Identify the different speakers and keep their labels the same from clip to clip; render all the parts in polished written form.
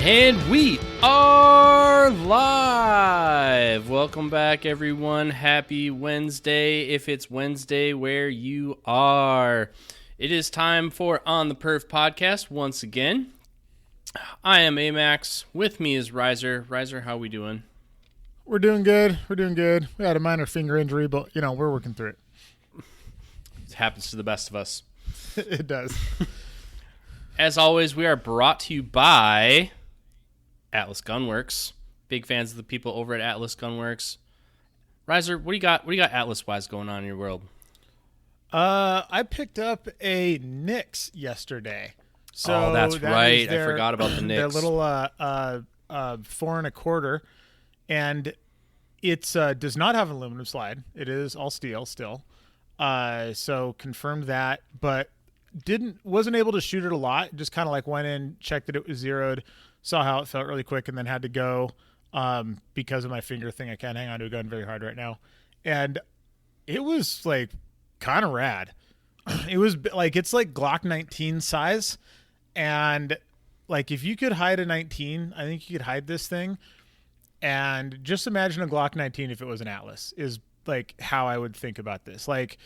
Speaker 1: And we are live. Welcome back, everyone. Happy Wednesday, if it's Wednesday where you are. It is time for On the Perf podcast once again. I am Amax. With me is Riser. Riser, how we doing?
Speaker 2: We're doing good. We had a minor finger injury, but, we're working through it.
Speaker 1: It happens to the best of us.
Speaker 2: It does.
Speaker 1: As always, we are brought to you by Atlas Gunworks. Big fans of the people over at Atlas Gunworks. Riser, what do you got Atlas-wise going on in your world?
Speaker 2: I picked up a Nix yesterday. So
Speaker 1: that's right. I forgot about the Nix.
Speaker 2: Their little 4 1/4, and it does not have an aluminum slide. It is all steel still. So confirmed that, but wasn't able to shoot it a lot. Just kind of like went in, checked that it was zeroed, saw how it felt really quick, and then had to go because of my finger thing. I can't hang on to a gun very hard right now, and it was like kind of rad. It was like it's like Glock 19 size, and like if you could hide a 19, I think you could hide this thing. And just imagine a Glock 19 if it was an Atlas is like how I would think about this. Like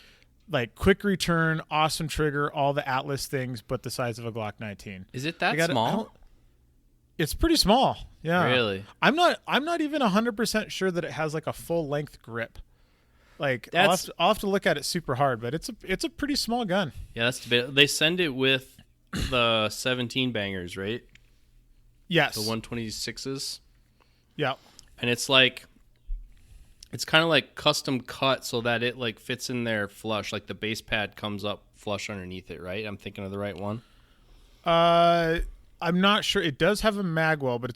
Speaker 2: quick return, awesome trigger, all the Atlas things, but the size of a Glock 19.
Speaker 1: Is it that small?
Speaker 2: It's pretty small. Yeah.
Speaker 1: Really?
Speaker 2: I'm not even 100% sure that it has like a full length grip. Like I'll have to look at it super hard, but it's a pretty small gun.
Speaker 1: Yeah, that's debatable. They send it with the 17 bangers, right?
Speaker 2: Yes.
Speaker 1: The 126s.
Speaker 2: Yeah.
Speaker 1: And it's kind of like custom cut so that it like fits in there flush. Like the base pad comes up flush underneath it, right? I'm thinking of the right one.
Speaker 2: I'm not sure. It does have a magwell, but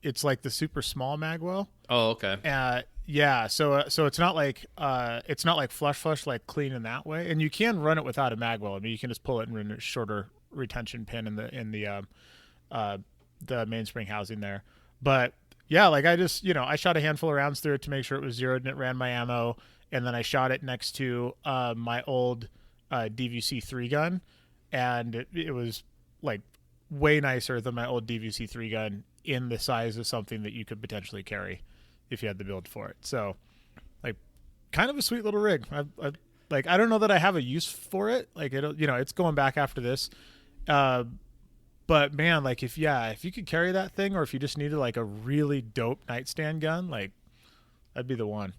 Speaker 2: it's like the super small magwell.
Speaker 1: Oh, okay.
Speaker 2: Yeah. So it's not like flush, like clean in that way. And you can run it without a magwell. I mean, you can just pull it and run a shorter retention pin in the mainspring housing there. But yeah, like I just, I shot a handful of rounds through it to make sure it was zeroed and it ran my ammo. And then I shot it next to my old DVC-3 gun. And it was like way nicer than my old DVC-3 gun in the size of something that you could potentially carry if you had the build for it. So like kind of a sweet little rig. I don't know that I have a use for it. Like it's going back after this. But man, like if you could carry that thing, or if you just needed like a really dope nightstand gun, like that'd be the one.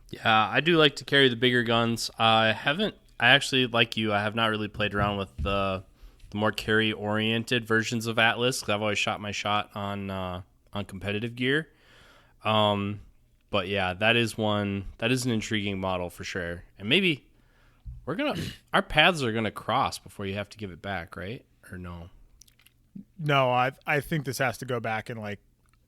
Speaker 1: Yeah, I do like to carry the bigger guns. I actually, like you, I have not really played around with the more carry oriented versions of Atlas, because I've always shot my shot on competitive gear. But yeah, that is an intriguing model for sure. And maybe our paths are gonna cross before you have to give it back, right? Or no?
Speaker 2: No, I think this has to go back in like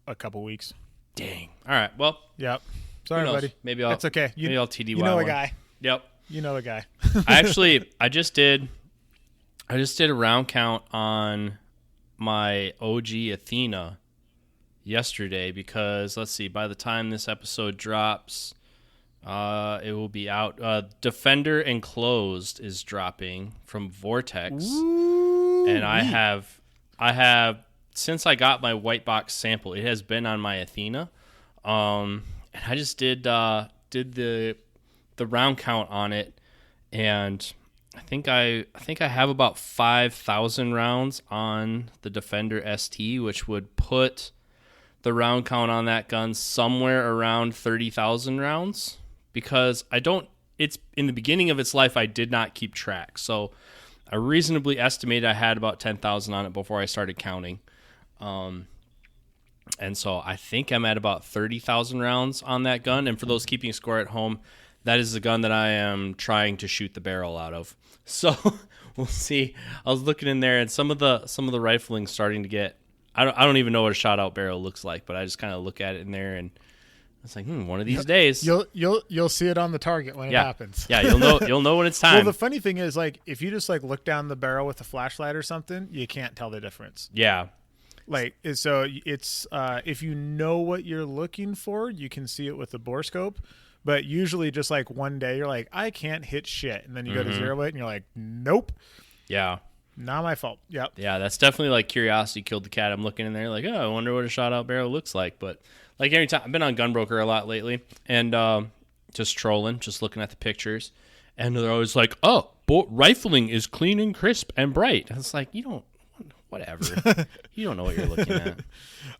Speaker 2: a couple weeks.
Speaker 1: Dang. All right. Well.
Speaker 2: Yep. Sorry, buddy.
Speaker 1: Maybe I'll.
Speaker 2: It's okay.
Speaker 1: Maybe I'll TDY.
Speaker 2: You know
Speaker 1: one.
Speaker 2: a guy.
Speaker 1: Yep.
Speaker 2: You know a guy.
Speaker 1: I just did a round count on my OG Athena yesterday because let's see, by the time this episode drops, it will be out. Defender Enclosed is dropping from Vortex.
Speaker 2: Ooh,
Speaker 1: and I have since I got my white box sample, it has been on my Athena. And I just did the round count on it, and I think I have about 5,000 rounds on the Defender ST, which would put the round count on that gun somewhere around 30,000 rounds, because it's in the beginning of its life, I did not keep track. So I reasonably estimated I had about 10,000 on it before I started counting. And so I think I'm at about 30,000 rounds on that gun. And for those keeping score at home, that is the gun that I am trying to shoot the barrel out of. So we'll see. I was looking in there, and some of the rifling starting to get. I don't even know what a shot out barrel looks like, but I just kind of look at it in there, and it's like, one of these days
Speaker 2: you'll see it on the target when it happens.
Speaker 1: Yeah, you'll know when it's time.
Speaker 2: Well, the funny thing is, like, if you just like look down the barrel with a flashlight or something, you can't tell the difference.
Speaker 1: Yeah.
Speaker 2: Like, so it's if you know what you're looking for, you can see it with the bore scope. But usually, just like one day, you're like, I can't hit shit, and then you go to zero it, and you're like, nope.
Speaker 1: Yeah.
Speaker 2: Not my fault. Yep.
Speaker 1: Yeah, that's definitely like curiosity killed the cat. I'm looking in there like, oh, I wonder what a shot out barrel looks like. But like every time, I've been on Gunbroker a lot lately, and just trolling, just looking at the pictures, and they're always like, oh, rifling is clean and crisp and bright. And it's like, you don't, whatever. You don't know what you're looking at.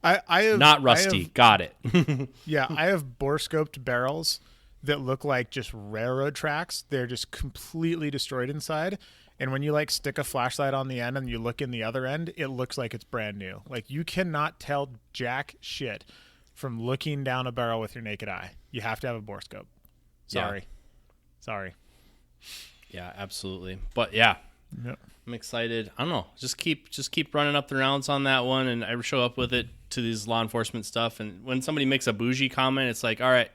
Speaker 2: I have
Speaker 1: Not rusty. Got it.
Speaker 2: Yeah, I have bore scoped barrels that look like just railroad tracks. They're just completely destroyed inside. And when you like stick a flashlight on the end and you look in the other end, it looks like it's brand new. Like you cannot tell jack shit from looking down a barrel with your naked eye. You have to have a bore scope. Sorry.
Speaker 1: Yeah, absolutely. But yeah,
Speaker 2: Yep.
Speaker 1: I'm excited. I don't know. Just keep running up the rounds on that one, and I show up with it to these law enforcement stuff. And when somebody makes a bougie comment, it's like, all right,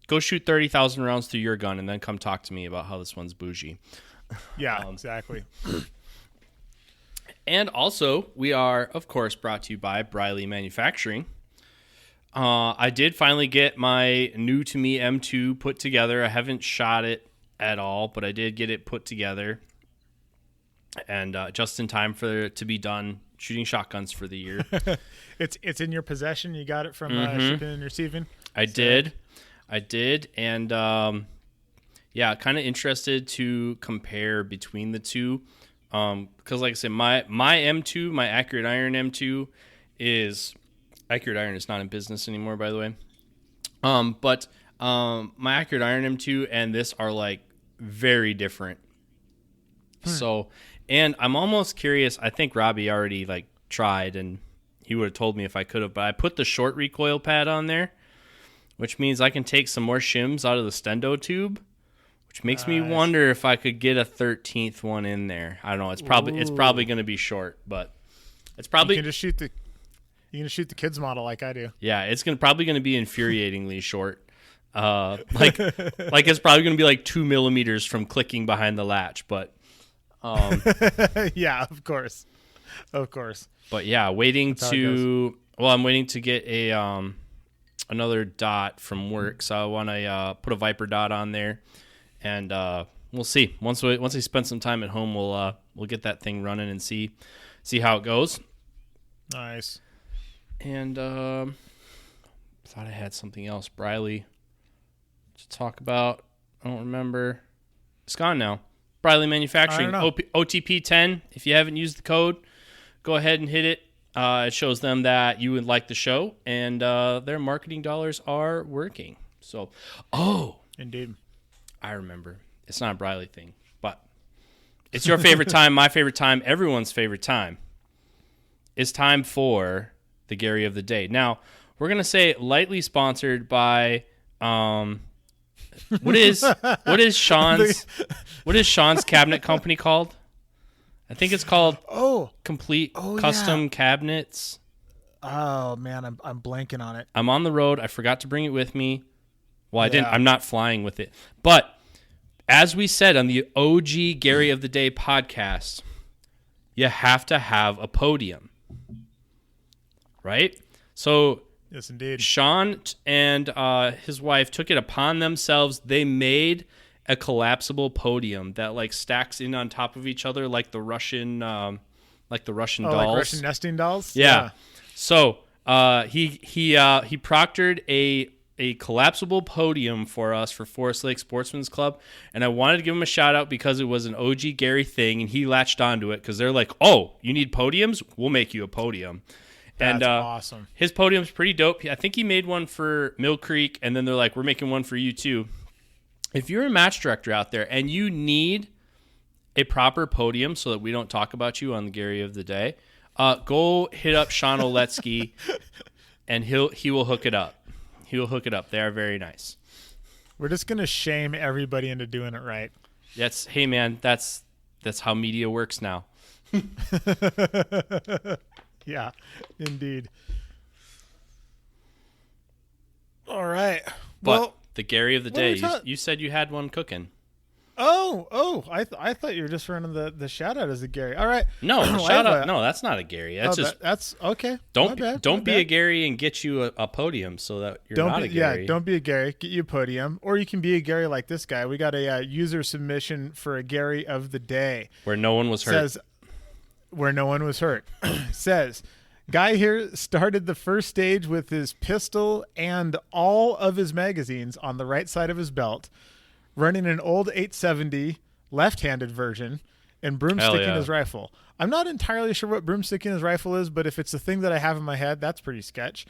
Speaker 1: go shoot 30,000 rounds through your gun, and then come talk to me about how this one's bougie.
Speaker 2: Yeah, exactly.
Speaker 1: And also, we are, of course, brought to you by Briley Manufacturing. I did finally get my new to me M2 put together. I haven't shot it at all, but I did get it put together. And just in time for it to be done shooting shotguns for the year.
Speaker 2: It's in your possession. You got it from shipping and receiving.
Speaker 1: I did, and yeah, kind of interested to compare between the two, because like I said, my M2, my Accurate Iron M2 is Accurate Iron is not in business anymore, by the way. But my Accurate Iron M2 and this are like very different. So, and I'm almost curious. I think Robbie already like tried, and he would have told me if I could have. But I put the short recoil pad on there, which means I can take some more shims out of the stendo tube, which makes me wonder if I could get a 13th one in there. I don't know. It's probably going to be short, but it's probably
Speaker 2: you can just shoot the kids model like I do.
Speaker 1: Yeah, it's probably going to be infuriatingly short. Like it's probably going to be like 2 millimeters from clicking behind the latch, but.
Speaker 2: Yeah, of course.
Speaker 1: But yeah, I'm waiting to get a another dot from work, so I want to put a Viper dot on there, and we'll see. Once I spend some time at home, we'll get that thing running and see how it goes.
Speaker 2: Nice.
Speaker 1: And thought I had something else, Briley, to talk about. I don't remember. It's gone now. Briley Manufacturing, OTP 10. If you haven't used the code, go ahead and hit it. It shows them that you would like the show, and their marketing dollars are working. So,
Speaker 2: indeed.
Speaker 1: I remember. It's not a Briley thing, but it's your favorite time, my favorite time, everyone's favorite time. It's time for the Gary of the Day. Now, we're going to say lightly sponsored by... What is Sean's cabinet company called? I think it's called Complete Custom Cabinets.
Speaker 2: Oh man, I'm blanking on it.
Speaker 1: I'm on the road. I forgot to bring it with me. Well, I didn't. I'm not flying with it. But as we said on the OG Gary of the Day podcast, you have to have a podium, right? So.
Speaker 2: Yes, indeed.
Speaker 1: Sean and his wife took it upon themselves. They made a collapsible podium that like stacks in on top of each other, like the Russian dolls,
Speaker 2: like Russian nesting dolls.
Speaker 1: Yeah. So he proctored a collapsible podium for us for Forest Lake Sportsman's Club, and I wanted to give him a shout out because it was an OG Gary thing, and he latched onto it because they're like, "Oh, you need podiums? We'll make you a podium."
Speaker 2: That's awesome.
Speaker 1: His podium's pretty dope. I think he made one for Mill Creek, and then they're like, we're making one for you too. If you're a match director out there and you need a proper podium so that we don't talk about you on the Gary of the Day, go hit up Sean Oletsky, and he will hook it up. He will hook it up. They are very nice.
Speaker 2: We're just going to shame everybody into doing it right.
Speaker 1: Hey man, that's how media works now.
Speaker 2: Yeah, indeed. All right.
Speaker 1: But the Gary of the Day, you said you had one cooking.
Speaker 2: I thought you were just running the shout out as a Gary. All right.
Speaker 1: No, shout out. No, that's not a Gary.
Speaker 2: That's okay.
Speaker 1: Don't be a Gary and get you a podium so that you're not a Gary.
Speaker 2: Yeah, don't be a Gary. Get you a podium, or you can be a Gary like this guy. We got a user submission for a Gary of the Day
Speaker 1: where no one was hurt.
Speaker 2: where no one was hurt. Says, guy here started the first stage with his pistol and all of his magazines on the right side of his belt, running an old 870 left-handed version and broomsticking his rifle. I'm not entirely sure what broomsticking his rifle is, but if it's the thing that I have in my head, that's pretty sketch.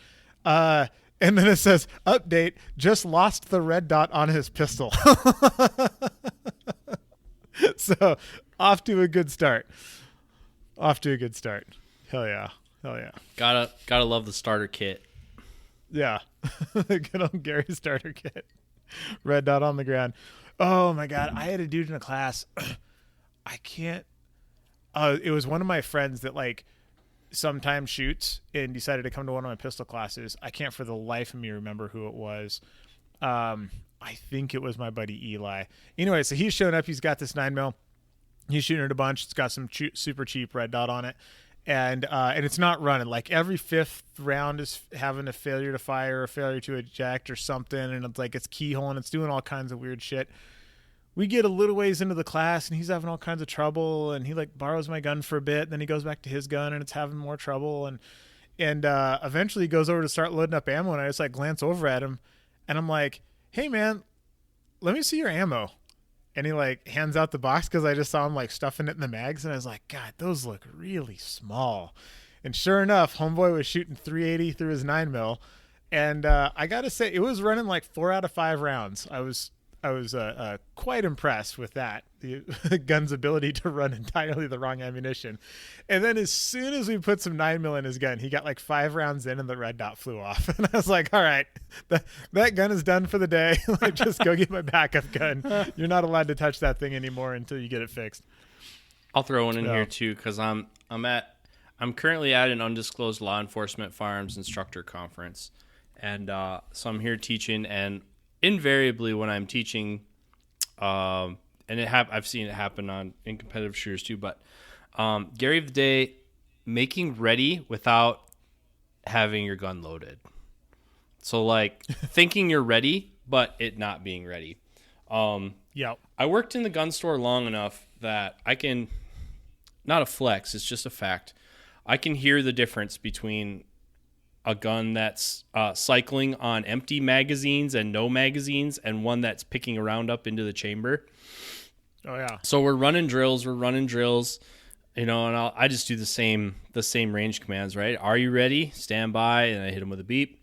Speaker 2: And then it says, update, just lost the red dot on his pistol. So off to a good start. Hell yeah.
Speaker 1: Gotta love the starter kit.
Speaker 2: Yeah. The good old Gary starter kit. Red dot on the ground. Oh my God. I had a dude in a class. It was one of my friends that like sometimes shoots and decided to come to one of my pistol classes. I can't for the life of me remember who it was. I think it was my buddy Eli. Anyway, so he's showing up. He's got this 9mm. He's shooting it a bunch. It's got some super cheap red dot on it. And it's not running. Like every fifth round is having a failure to fire, a failure to eject or something. And it's like it's keyholing. It's doing all kinds of weird shit. We get a little ways into the class and he's having all kinds of trouble. And he like borrows my gun for a bit. Then he goes back to his gun and it's having more trouble. And eventually he goes over to start loading up ammo. And I just like glance over at him and I'm like, hey man, let me see your ammo. And he like hands out the box because I just saw him like stuffing it in the mags. And I was like, God, those look really small. And sure enough, homeboy was shooting 380 through his 9mm. And I got to say, it was running like 4 out of 5 rounds. I was quite impressed with that, the gun's ability to run entirely the wrong ammunition. And then as soon as we put some 9mm in his gun, he got like 5 rounds in and the red dot flew off. And I was like, all right, that gun is done for the day. Like, just go get my backup gun. You're not allowed to touch that thing anymore until you get it fixed.
Speaker 1: I'll throw one in here too, because I'm currently at an undisclosed law enforcement firearms instructor conference. And so I'm here teaching, and invariably when I'm teaching, and I've seen it happen in competitive shooters too, but Gary of the day, making ready without having your gun loaded. So like thinking you're ready, but it not being ready.
Speaker 2: Yeah.
Speaker 1: I worked in the gun store long enough that I can, not a flex, it's just a fact, I can hear the difference between a gun that's cycling on empty magazines and no magazines and one that's picking a round up into the chamber.
Speaker 2: Oh yeah.
Speaker 1: So we're running drills, and I just do the same range commands, right? Are you ready? Stand by, and I hit them with a beep.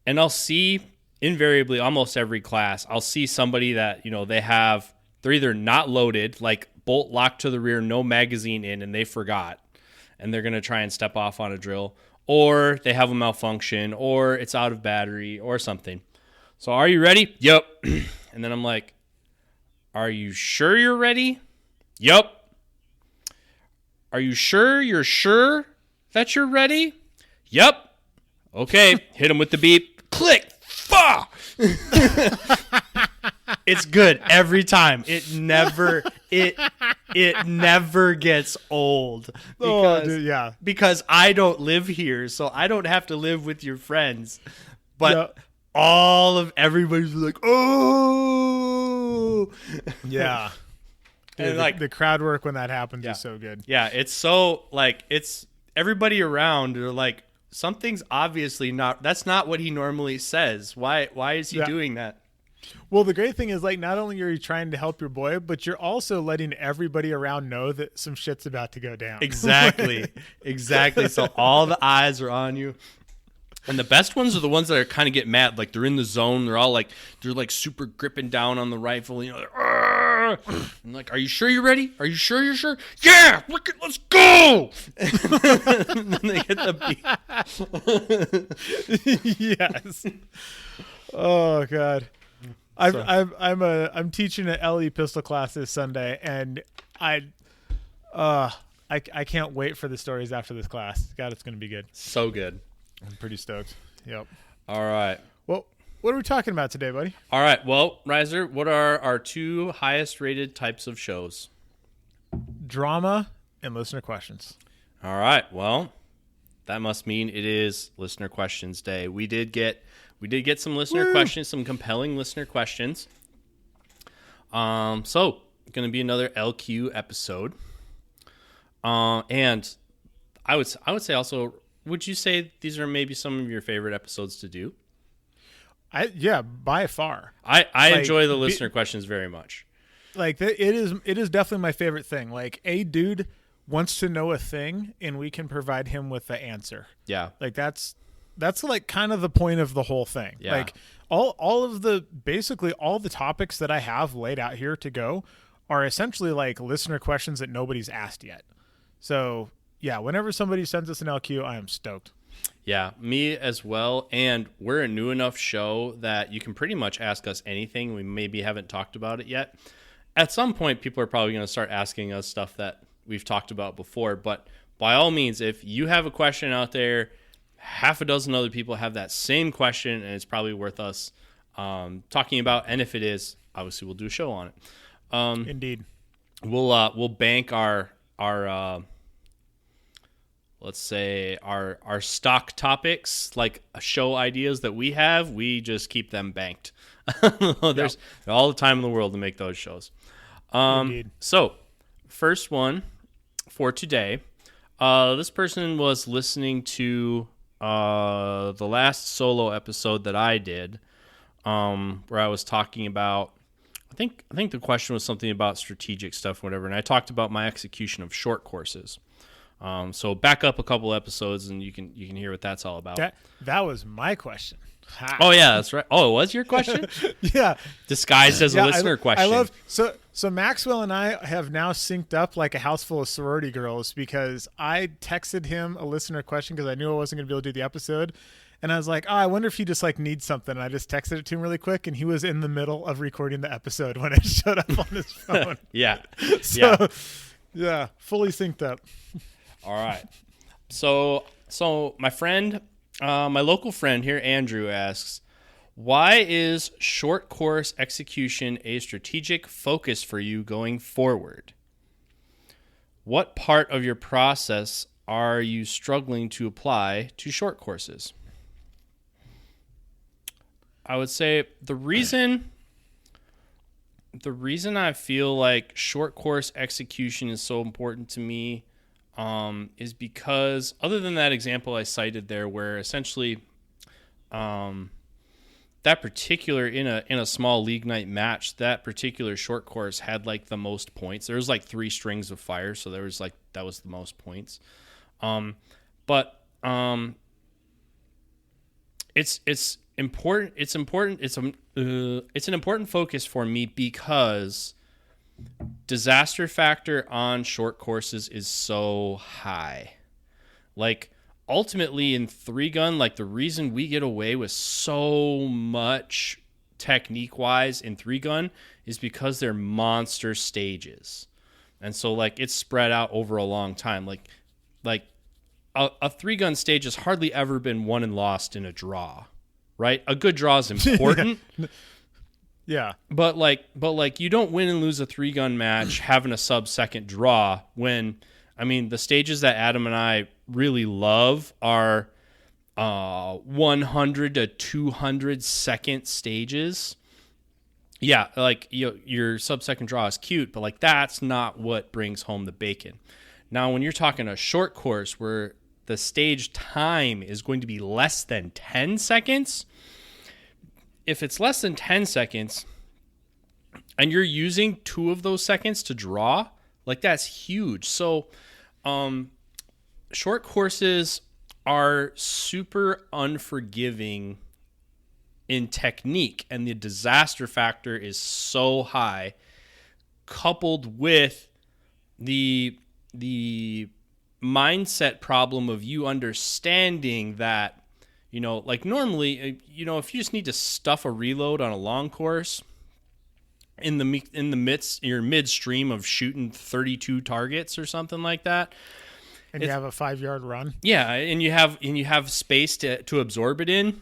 Speaker 1: And I'll see invariably almost every class, I'll see somebody that, they're either not loaded, like bolt locked to the rear, no magazine in, and they forgot, and they're going to try and step off on a drill, or they have a malfunction, or it's out of battery, or something. So are you ready? Yep. And then I'm like, are you sure you're ready? Yep. Are you sure you're sure that you're ready? Yep. Okay. Hit him with the beep. Click. Fuck. It's good every time. It never gets old. Because I don't live here, so I don't have to live with your friends. But everybody's like, oh,
Speaker 2: yeah. Dude,
Speaker 1: and like
Speaker 2: the crowd work when that happens is so good.
Speaker 1: Yeah, it's so like it's everybody around are like, something's obviously not. That's not what he normally says. Why is he doing that?
Speaker 2: Well, the great thing is, like, not only are you trying to help your boy, but you're also letting everybody around know that some shit's about to go down.
Speaker 1: Exactly. So all the eyes are on you. And the best ones are the ones that are kind of get mad. Like, they're in the zone. They're like super gripping down on the rifle. Like, and like, are you sure you're ready? Are you sure you're sure? Yeah, let's go. And then they hit the beat.
Speaker 2: Yes. Oh God. I'm teaching an LE pistol class this Sunday, and I can't wait for the stories after this class. God, it's going to be good.
Speaker 1: So good.
Speaker 2: I'm pretty stoked. Yep.
Speaker 1: All right.
Speaker 2: Well, what are we talking about today, buddy?
Speaker 1: All right. Well, Riser, what are our 2 highest rated types of shows?
Speaker 2: Drama and listener questions.
Speaker 1: All right. Well, that must mean it is listener questions day. We did get some listener questions, some compelling listener questions. So going to be another LQ episode. And I would say also, would you say these are maybe some of your favorite episodes to do?
Speaker 2: Yeah, by far.
Speaker 1: I enjoy the listener questions very much.
Speaker 2: Like it is definitely my favorite thing. Like a dude wants to know a thing and we can provide him with the answer.
Speaker 1: Yeah.
Speaker 2: Like that's like kind of the point of the whole thing.
Speaker 1: Yeah.
Speaker 2: Like all of the basically all the topics that I have laid out here to go are essentially like listener questions that nobody's asked yet. So yeah, whenever somebody sends us an LQ, I am stoked.
Speaker 1: Yeah, me as well. And we're a new enough show that you can pretty much ask us anything. We maybe haven't talked about it yet. At some point, people are probably going to start asking us stuff that we've talked about before. But by all means, if you have a question out there, half a dozen other people have that same question, and it's probably worth us talking about. And if it is, obviously we'll do a show on it.
Speaker 2: Indeed.
Speaker 1: We'll bank our let's say our stock topics, like show ideas that we have, we just keep them banked. There's all the time in the world to make those shows.
Speaker 2: Indeed.
Speaker 1: So first one for today, this person was listening to the last solo episode that I did, where I was talking about, I think the question was something about strategic stuff, whatever, and I talked about my execution of short courses. So back up a couple episodes and you can hear what that's all about.
Speaker 2: That was my question. Ha.
Speaker 1: Oh yeah, that's right. Oh, it was your question?
Speaker 2: Yeah.
Speaker 1: Disguised as a listener question.
Speaker 2: I love so Maxwell and I have now synced up like a house full of sorority girls because I texted him a listener question because I knew I wasn't going to be able to do the episode. And I was like, oh, I wonder if he just like needs something. And I just texted it to him really quick, and he was in the middle of recording the episode when it showed up on his phone.
Speaker 1: Yeah.
Speaker 2: Yeah, fully synced up.
Speaker 1: All right. So my friend, my local friend here, Andrew, asks, why is short course execution a strategic focus for you going forward? What part of your process are you struggling to apply to short courses? I would say the reason I feel like short course execution is so important to me is because, other than that example I cited there, where essentially that particular in a small league night match, that particular short course had like the most points. There was like 3 strings of fire, so there was like that was the most points. But it's important. It's important. It's an important focus for me because disaster factor on short courses is so high. Like ultimately in 3-gun, like the reason we get away with so much technique wise in 3-gun is because they're monster stages. And so like it's spread out over a long time. Like a 3-gun stage has hardly ever been won and lost in a draw, right? A good draw is important.
Speaker 2: Yeah.
Speaker 1: But you don't win and lose a 3-gun match having a sub-second draw when, I mean, the stages that Adam and I really love are 100 to 200 second stages. Yeah, like your sub-second draw is cute, but like that's not what brings home the bacon. Now, when you're talking a short course where the stage time is going to be less than 10 seconds, if it's less than 10 seconds and you're using 2 of those seconds to draw, like that's huge. So short courses are super unforgiving in technique, and the disaster factor is so high, coupled with the mindset problem of you understanding that, you know, like normally, you know, if you just need to stuff a reload on a long course in the midst, your midstream of shooting 32 targets or something like that,
Speaker 2: and you have a 5-yard run,
Speaker 1: yeah, and you have space to absorb it in,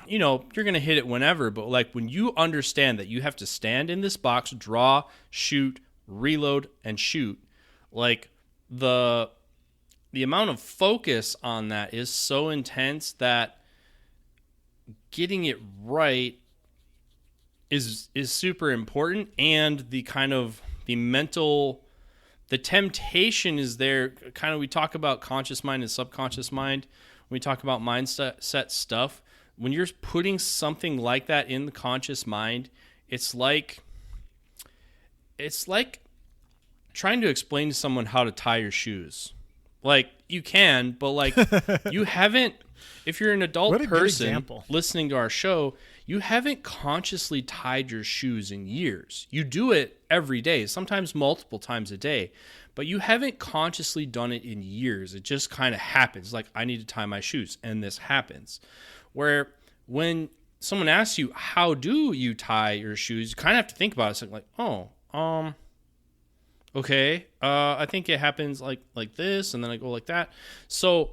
Speaker 1: you know, you're gonna hit it whenever. But like when you understand that you have to stand in this box, draw, shoot, reload, and shoot, like the amount of focus on that is so intense that getting it right is super important, and the kind of the mental the temptation is there. Kind of, we talk about conscious mind and subconscious mind. When we talk about mindset stuff, when you're putting something like that in the conscious mind, it's like trying to explain to someone how to tie your shoes. Like, you can, but like you haven't, if you're an adult person listening to our show, you haven't consciously tied your shoes in years. You do it every day, sometimes multiple times a day, but you haven't consciously done it in years. It just kind of happens. Like, I need to tie my shoes, and this happens. Where when someone asks you, how do you tie your shoes, you kind of have to think about it. It's like, okay, I think it happens like this, and then I go like that. So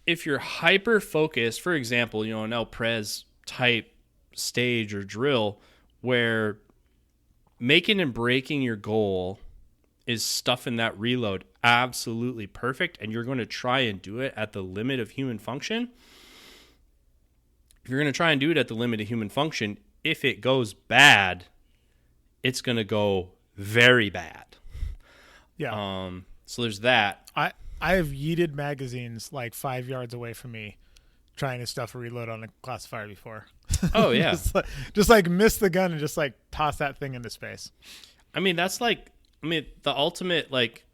Speaker 1: if you're hyper focused, for example, an El Pres type stage or drill where making and breaking your goal is stuffing that reload absolutely perfect, and you're going to try and do it at the limit of human function. If you're going to try and do it at the limit of human function, if it goes bad, it's going to go very bad.
Speaker 2: Yeah.
Speaker 1: So there's that.
Speaker 2: I have yeeted magazines like 5 yards away from me trying to stuff a reload on a classifier before.
Speaker 1: Oh, yeah.
Speaker 2: just like miss the gun and just like toss that thing into space.
Speaker 1: I mean, that's like, the ultimate, like,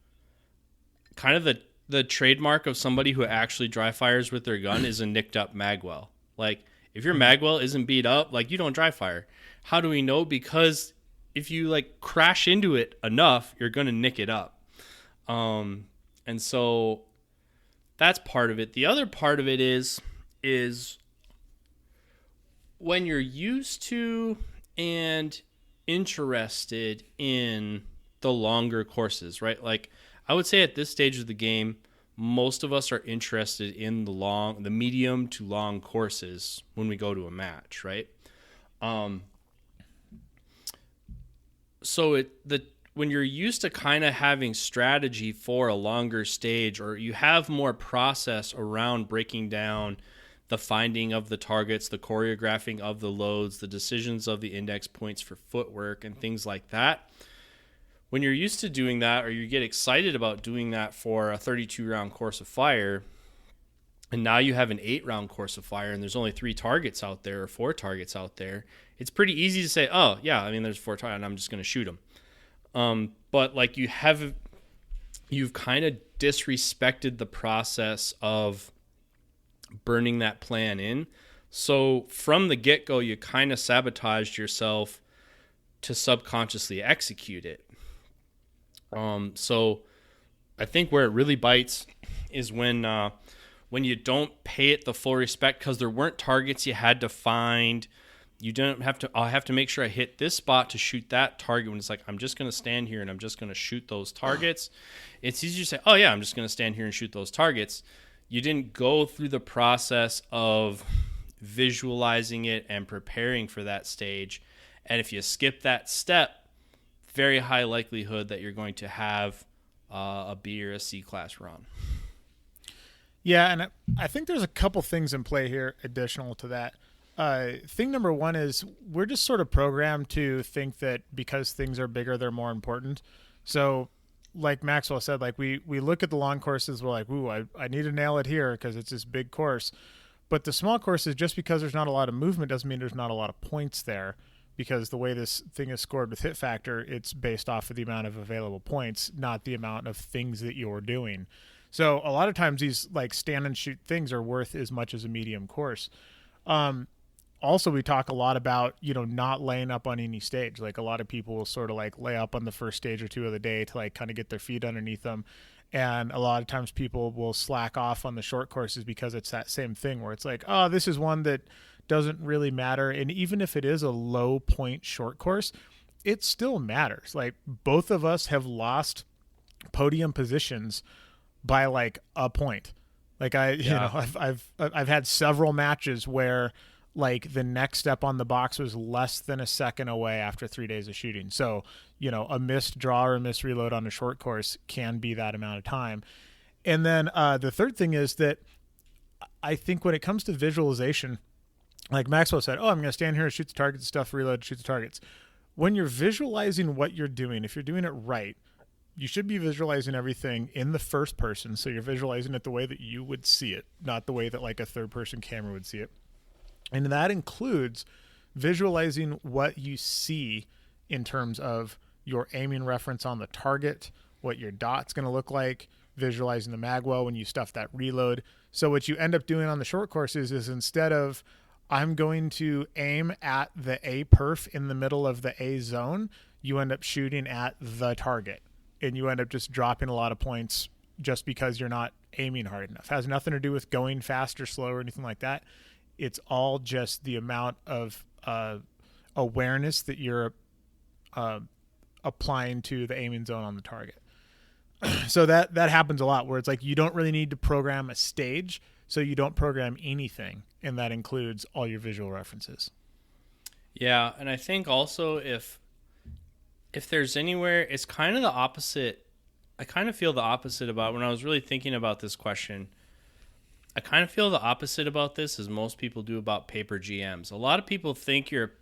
Speaker 1: kind of the trademark of somebody who actually dry fires with their gun is a nicked up magwell. Like, if your magwell isn't beat up, like, you don't dry fire. How do we know? Because if you like crash into it enough, you're going to nick it up. And so that's part of it. The other part of it is when you're used to and interested in the longer courses, right? Like, I would say at this stage of the game, most of us are interested in the medium to long courses when we go to a match, right? So when you're used to kind of having strategy for a longer stage, or you have more process around breaking down the finding of the targets, the choreographing of the loads, the decisions of the index points for footwork and things like that. When you're used to doing that, or you get excited about doing that for a 32-round course of fire, and now you have an 8-round course of fire and there's only 3 targets out there or 4 targets out there, it's pretty easy to say, oh, yeah, there's 4 targets and I'm just going to shoot them. But like you've kind of disrespected the process of burning that plan in. So from the get-go, you kind of sabotaged yourself to subconsciously execute it. So I think where it really bites is when you don't pay it the full respect because there weren't targets you had to find. You don't have to, I have to make sure I hit this spot to shoot that target, when it's like, I'm just going to stand here and I'm just going to shoot those targets. It's easy to say, oh yeah, I'm just going to stand here and shoot those targets. You didn't go through the process of visualizing it and preparing for that stage. And if you skip that step, very high likelihood that you're going to have a B or a C class run.
Speaker 2: Yeah, and I think there's a couple things in play here additional to that. Thing number one is we're just sort of programmed to think that because things are bigger, they're more important. So like Maxwell said, like we look at the long courses, we're like, ooh, I need to nail it here because it's this big course. But the small courses, just because there's not a lot of movement doesn't mean there's not a lot of points there, because the way this thing is scored with hit factor, it's based off of the amount of available points, not the amount of things that you're doing. So a lot of times these like stand and shoot things are worth as much as a medium course. Also, we talk a lot about, not laying up on any stage. Like a lot of people will sort of like lay up on the first stage or two of the day to like kind of get their feet underneath them. And a lot of times people will slack off on the short courses because it's that same thing where it's like, oh, this is one that doesn't really matter. And even if it is a low point short course, it still matters. Like both of us have lost podium positions by like a point. Like I've had several matches where like the next step on the box was less than a second away after 3 days of shooting. So, a missed draw or a missed reload on a short course can be that amount of time. And then the third thing is that I think when it comes to visualization, like Maxwell said, oh, I'm going to stand here and shoot the targets, stuff, reload, shoot the targets. When you're visualizing what you're doing, if you're doing it right, you should be visualizing everything in the first person. So you're visualizing it the way that you would see it, not the way that like a third person camera would see it. And that includes visualizing what you see in terms of your aiming reference on the target, what your dot's going to look like, visualizing the magwell when you stuff that reload. So what you end up doing on the short courses is instead of I'm going to aim at the A perf in the middle of the A zone, you end up shooting at the target. And you end up just dropping a lot of points just because you're not aiming hard enough. It has nothing to do with going fast or slow or anything like that. It's all just the amount of awareness that you're applying to the aiming zone on the target. So that happens a lot where it's like you don't really need to program a stage, so you don't program anything, and that includes all your visual references.
Speaker 1: Yeah, and I think also if there's anywhere, it's kind of the opposite. I kind of feel the opposite about when I was really thinking about this question. I kind of feel the opposite about this as most people do about paper GMs. A lot of people think you're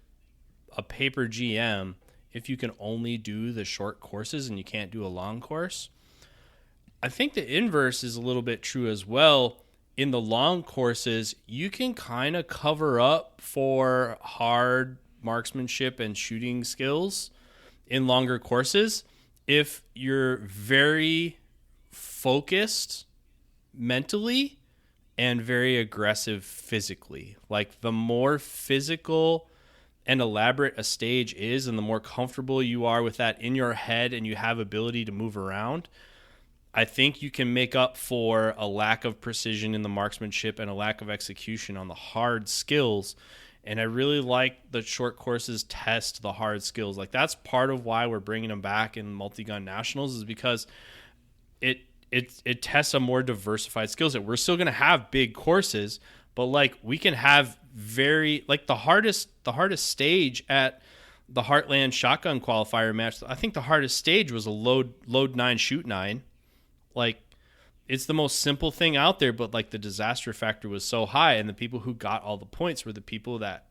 Speaker 1: a paper GM if you can only do the short courses and you can't do a long course. I think the inverse is a little bit true as well. In the long courses, you can kind of cover up for hard marksmanship and shooting skills in longer courses if you're very focused mentally and very aggressive physically. Like the more physical and elaborate a stage is and the more comfortable you are with that in your head and you have ability to move around, I think you can make up for a lack of precision in the marksmanship and a lack of execution on the hard skills. And I really like the short courses test the hard skills. Like that's part of why we're bringing them back in multi-gun nationals is because it tests a more diversified skill set. We're still going to have big courses, but like we can have very like the hardest stage at the Heartland shotgun qualifier match. I think the hardest stage was a load 9 shoot 9. Like it's the most simple thing out there, but like the disaster factor was so high, and the people who got all the points were the people that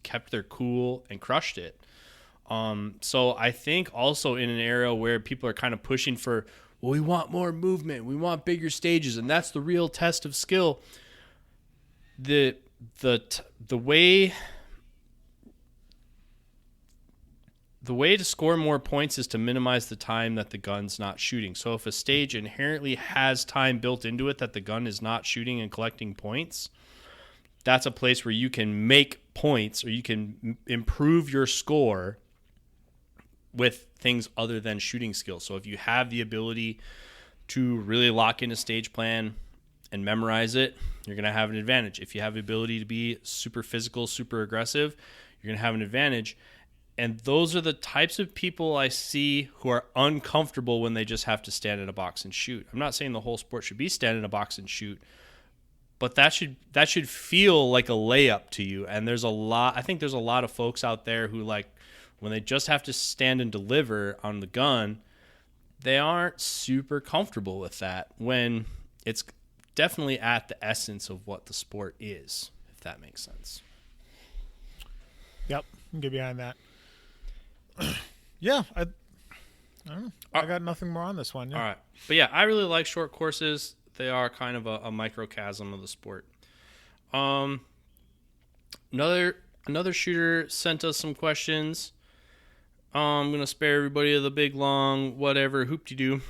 Speaker 1: kept their cool and crushed it. So I think also in an era where people are kind of pushing for, well, we want more movement, we want bigger stages, and that's the real test of skill. The way to score more points is to minimize the time that the gun's not shooting. So if a stage inherently has time built into it that the gun is not shooting and collecting points, that's a place where you can make points or you can improve your score with things other than shooting skills. So if you have the ability to really lock in a stage plan and memorize it, you're going to have an advantage. If you have the ability to be super physical, super aggressive, you're going to have an advantage. And those are the types of people I see who are uncomfortable when they just have to stand in a box and shoot. I'm not saying the whole sport should be stand in a box and shoot, but that should feel like a layup to you. And I think there's a lot of folks out there who like when they just have to stand and deliver on the gun, they aren't super comfortable with that when it's definitely at the essence of what the sport is, if that makes sense.
Speaker 2: Yep, I can get behind that. Yeah, I don't know. I got nothing more on this one. Yeah.
Speaker 1: All right. But yeah, I really like short courses. They are kind of a microcosm of the sport. Another shooter sent us some questions. I'm going to spare everybody the big, long, whatever, hoop-de-doo.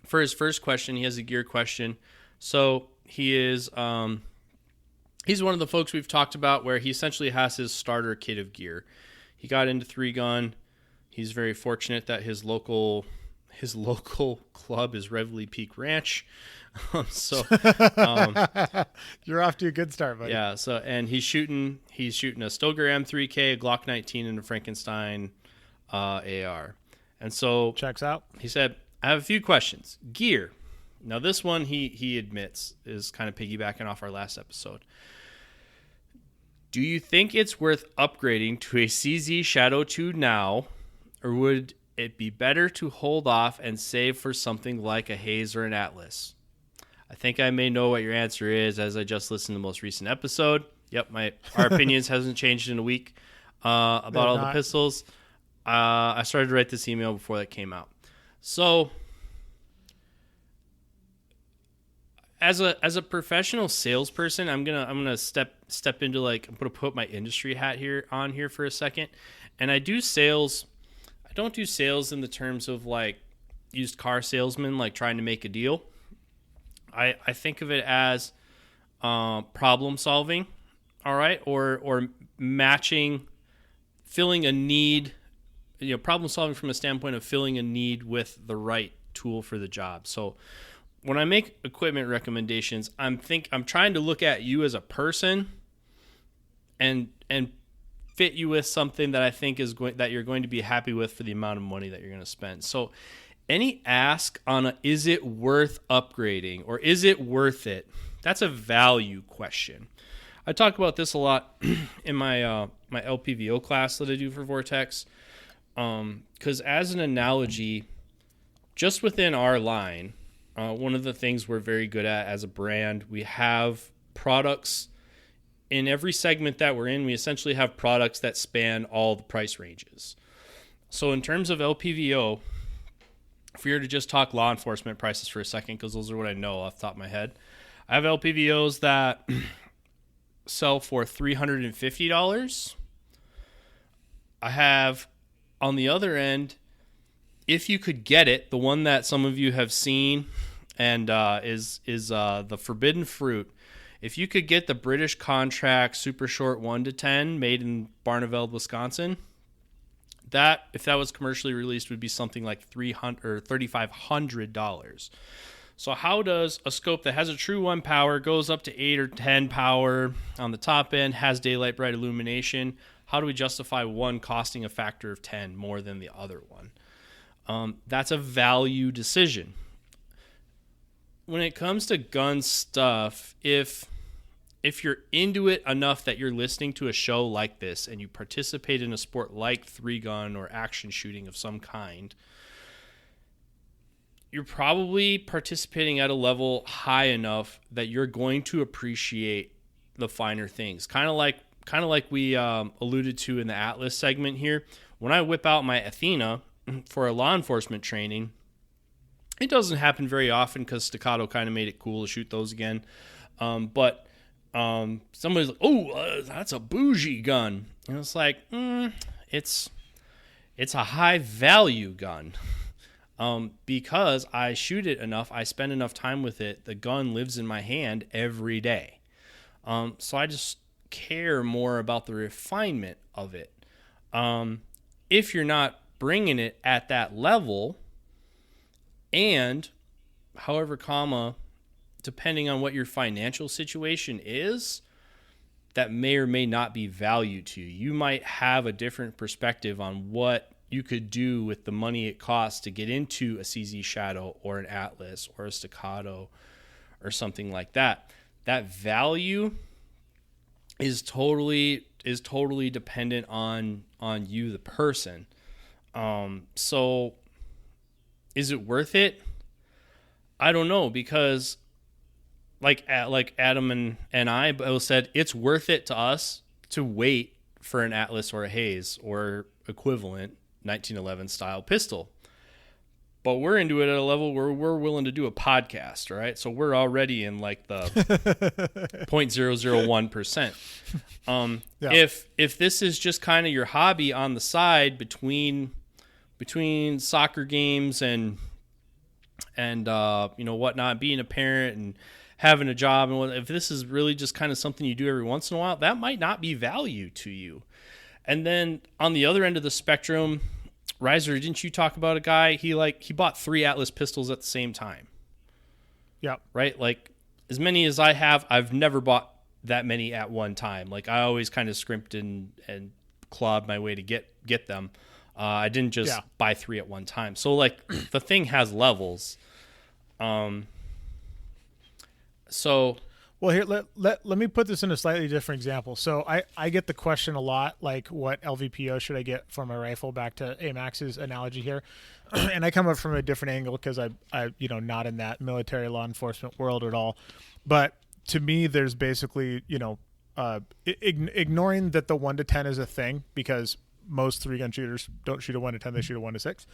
Speaker 1: For his first question, he has a gear question. So he is he's one of the folks we've talked about where he essentially has his starter kit of gear. He got into 3-gun. He's very fortunate that his local club is Reveille Peak Ranch.
Speaker 2: You're off to a good start, buddy.
Speaker 1: Yeah. So and he's shooting a Stoeger M3K, a Glock 19, and a Frankenstein AR. And so
Speaker 2: checks out.
Speaker 1: He said, "I have a few questions. Gear. Now this one he admits is kind of piggybacking off our last episode. Do you think it's worth upgrading to a CZ Shadow 2 now, or would it be better to hold off and save for something like a Hayes or an Atlas? I think I may know what your answer is as I just listened to the most recent episode. Yep, our opinions hasn't changed in a week about all the pistols. I started to write this email before that came out. So as a professional salesperson, I'm gonna step into like, I'm gonna put my industry hat here for a second. And I do sales. I don't do sales in the terms of like used car salesman, like trying to make a deal. I think of it as problem solving, all right, or matching, filling a need, problem solving from a standpoint of filling a need with the right tool for the job. So when I make equipment recommendations, I'm trying to look at you as a person and fit you with something that I think that you're going to be happy with for the amount of money that you're going to spend. So any ask on is it worth upgrading or is it worth it? That's a value question. I talk about this a lot in my my LPVO class that I do for Vortex, because as an analogy, just within our line, one of the things we're very good at as a brand, we have products in every segment that we're in. We essentially have products that span all the price ranges. So in terms of LPVO, if we were to just talk law enforcement prices for a second, because those are what I know off the top of my head, I have LPVOs that sell for $350. I have, on the other end, if you could get it, the one that some of you have seen and is the Forbidden Fruit. If you could get the British Contract Super Short 1-10 made in Barneveld, Wisconsin, that, if that was commercially released, would be something like $300 or $3,500. So how does a scope that has a true 1 power, goes up to 8 or 10 power on the top end, has daylight bright illumination, how do we justify one costing a factor of 10 more than the other one? That's a value decision. When it comes to gun stuff, if you're into it enough that you're listening to a show like this and you participate in a sport like 3-gun or action shooting of some kind, you're probably participating at a level high enough that you're going to appreciate the finer things. Kind of like we alluded to in the Atlas segment here. When I whip out my Athena for a law enforcement training, it doesn't happen very often because Staccato kind of made it cool to shoot those again. But somebody's like, "Oh, that's a bougie gun," and it's like, it's a high value gun. Because I shoot it enough, I spend enough time with it, the gun lives in my hand every day. So I just care more about the refinement of it. If you're not bringing it at that level, and however, depending on what your financial situation is, that may or may not be value to you. You might have a different perspective on what you could do with the money it costs to get into a CZ Shadow or an Atlas or a Staccato or something like that. That value is totally dependent on you, the person. So is it worth it? I don't know, because like Adam and I both said, it's worth it to us to wait for an Atlas or a Hayes or equivalent 1911 style pistol. But we're into it at a level where we're willing to do a podcast, right? So we're already in like the 0.001%. Yeah. If this is just kind of your hobby on the side between soccer games and whatnot, being a parent and having a job, and if this is really just kind of something you do every once in a while, that might not be value to you. And then on the other end of the spectrum, Riser, didn't you talk about a guy? He bought 3 Atlas pistols at the same time.
Speaker 2: Yeah.
Speaker 1: Right? Like, as many as I have, I've never bought that many at one time. Like, I always kind of scrimped and clawed my way to get them. I didn't just buy 3 at one time. So, like, the thing has levels.
Speaker 2: Well, here, let me put this in a slightly different example. So I get the question a lot, like, what LVPO should I get for my rifle, back to AMAX's analogy here. And I come up from a different angle because I not in that military law enforcement world at all. But to me, there's basically, ignoring that the 1-10 is a thing, because most 3-gun shooters don't shoot a 1-10, they shoot a 1-6.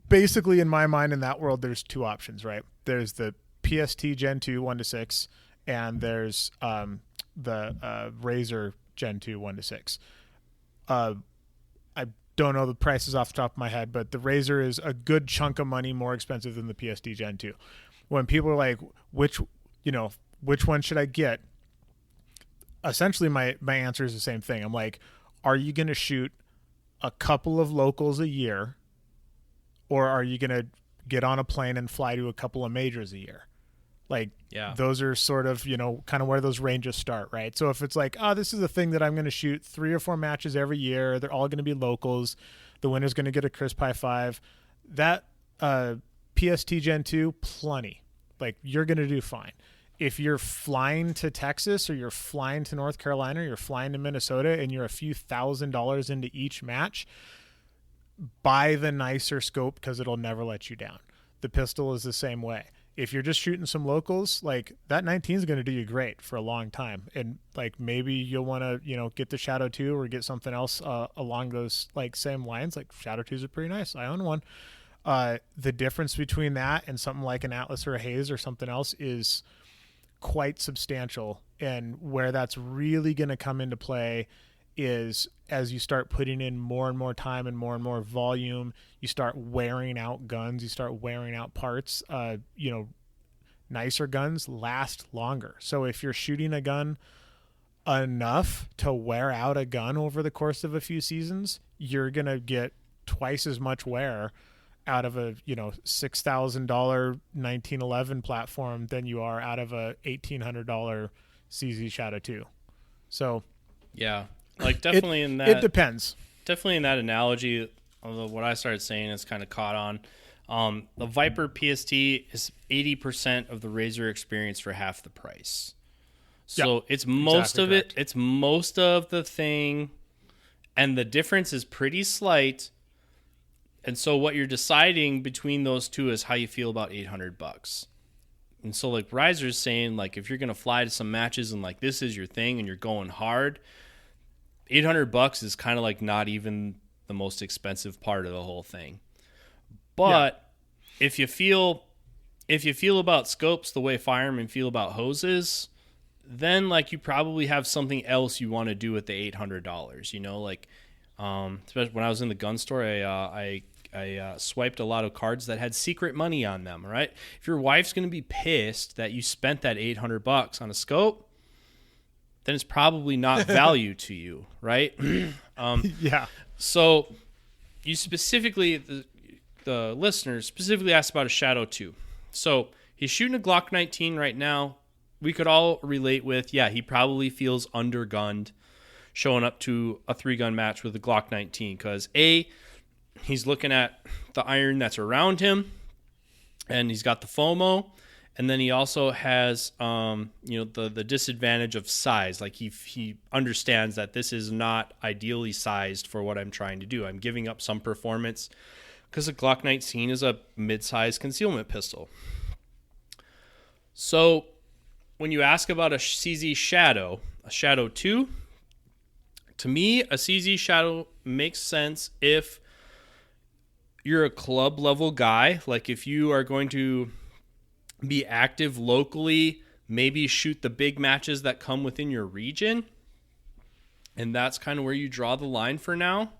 Speaker 2: basically, in my mind, in that world, there's two options, right? There's the PST Gen 2 1 to 6, and there's the Razer Gen 2 1 to 6. I don't know the prices off the top of my head, but the Razer is a good chunk of money more expensive than the PST Gen 2. When people are like, which one should I get? Essentially, my answer is the same thing. I'm like, are you going to shoot a couple of locals a year, or are you going to get on a plane and fly to a couple of majors a year? Like,
Speaker 1: Yeah.
Speaker 2: those are sort of, kind of where those ranges start, right? So if it's like, oh, this is a thing that I'm going to shoot 3 or 4 matches every year, they're all going to be locals, the winner's going to get a crisp high five, that PST Gen 2, plenty. Like, you're going to do fine. If you're flying to Texas, or you're flying to North Carolina, or you're flying to Minnesota, and you're a few $1,000s into each match, buy the nicer scope, because it'll never let you down. The pistol is the same way. If you're just shooting some locals, like, that 19 is going to do you great for a long time. And like, maybe you'll want to, get the Shadow 2 or get something else along those like same lines. Like, Shadow 2s are pretty nice. I own one. The difference between that and something like an Atlas or a Hayes or something else is quite substantial. And where that's really going to come into play is as you start putting in more and more time and more volume, you start wearing out guns, you start wearing out parts. Nicer guns last longer. So if you're shooting a gun enough to wear out a gun over the course of a few seasons, you're going to get twice as much wear out of a $6,000 1911 platform than you are out of a $1,800 CZ Shadow 2. So
Speaker 1: Yeah. Like, definitely
Speaker 2: it depends.
Speaker 1: Definitely in that analogy, although what I started saying is kind of caught on. The Viper PST is 80% of the Razer experience for half the price. So
Speaker 2: Yep,
Speaker 1: it's most
Speaker 2: exactly
Speaker 1: of
Speaker 2: correct.
Speaker 1: it. It's most of the thing, and the difference is pretty slight. And so what you're deciding between those two is how you feel about $800. And so like Razer's saying, like, if you're gonna fly to some matches and like this is your thing and you're going hard, $800 is kind of like not even the most expensive part of the whole thing. But if you feel about scopes the way firemen feel about hoses, then like you probably have something else you want to do with the $800. Like, especially when I was in the gun store, I swiped a lot of cards that had secret money on them. Right? If your wife's going to be pissed that you spent that $800 on a scope, then it's probably not value to you, right?
Speaker 2: Yeah.
Speaker 1: So you specifically, the listeners specifically asked about a Shadow 2. So he's shooting a Glock 19 right now. We could all relate with, he probably feels undergunned showing up to a 3-gun match with a Glock 19 because he's looking at the iron that's around him, and he's got the FOMO. And then he also has, the disadvantage of size. Like he understands that this is not ideally sized for what I'm trying to do. I'm giving up some performance because a Glock 19 is a mid-sized concealment pistol. So when you ask about a CZ Shadow, a Shadow 2, to me, a CZ Shadow makes sense if you're a club level guy. Like if you are going to be active locally, maybe shoot the big matches that come within your region, and that's kind of where you draw the line for now.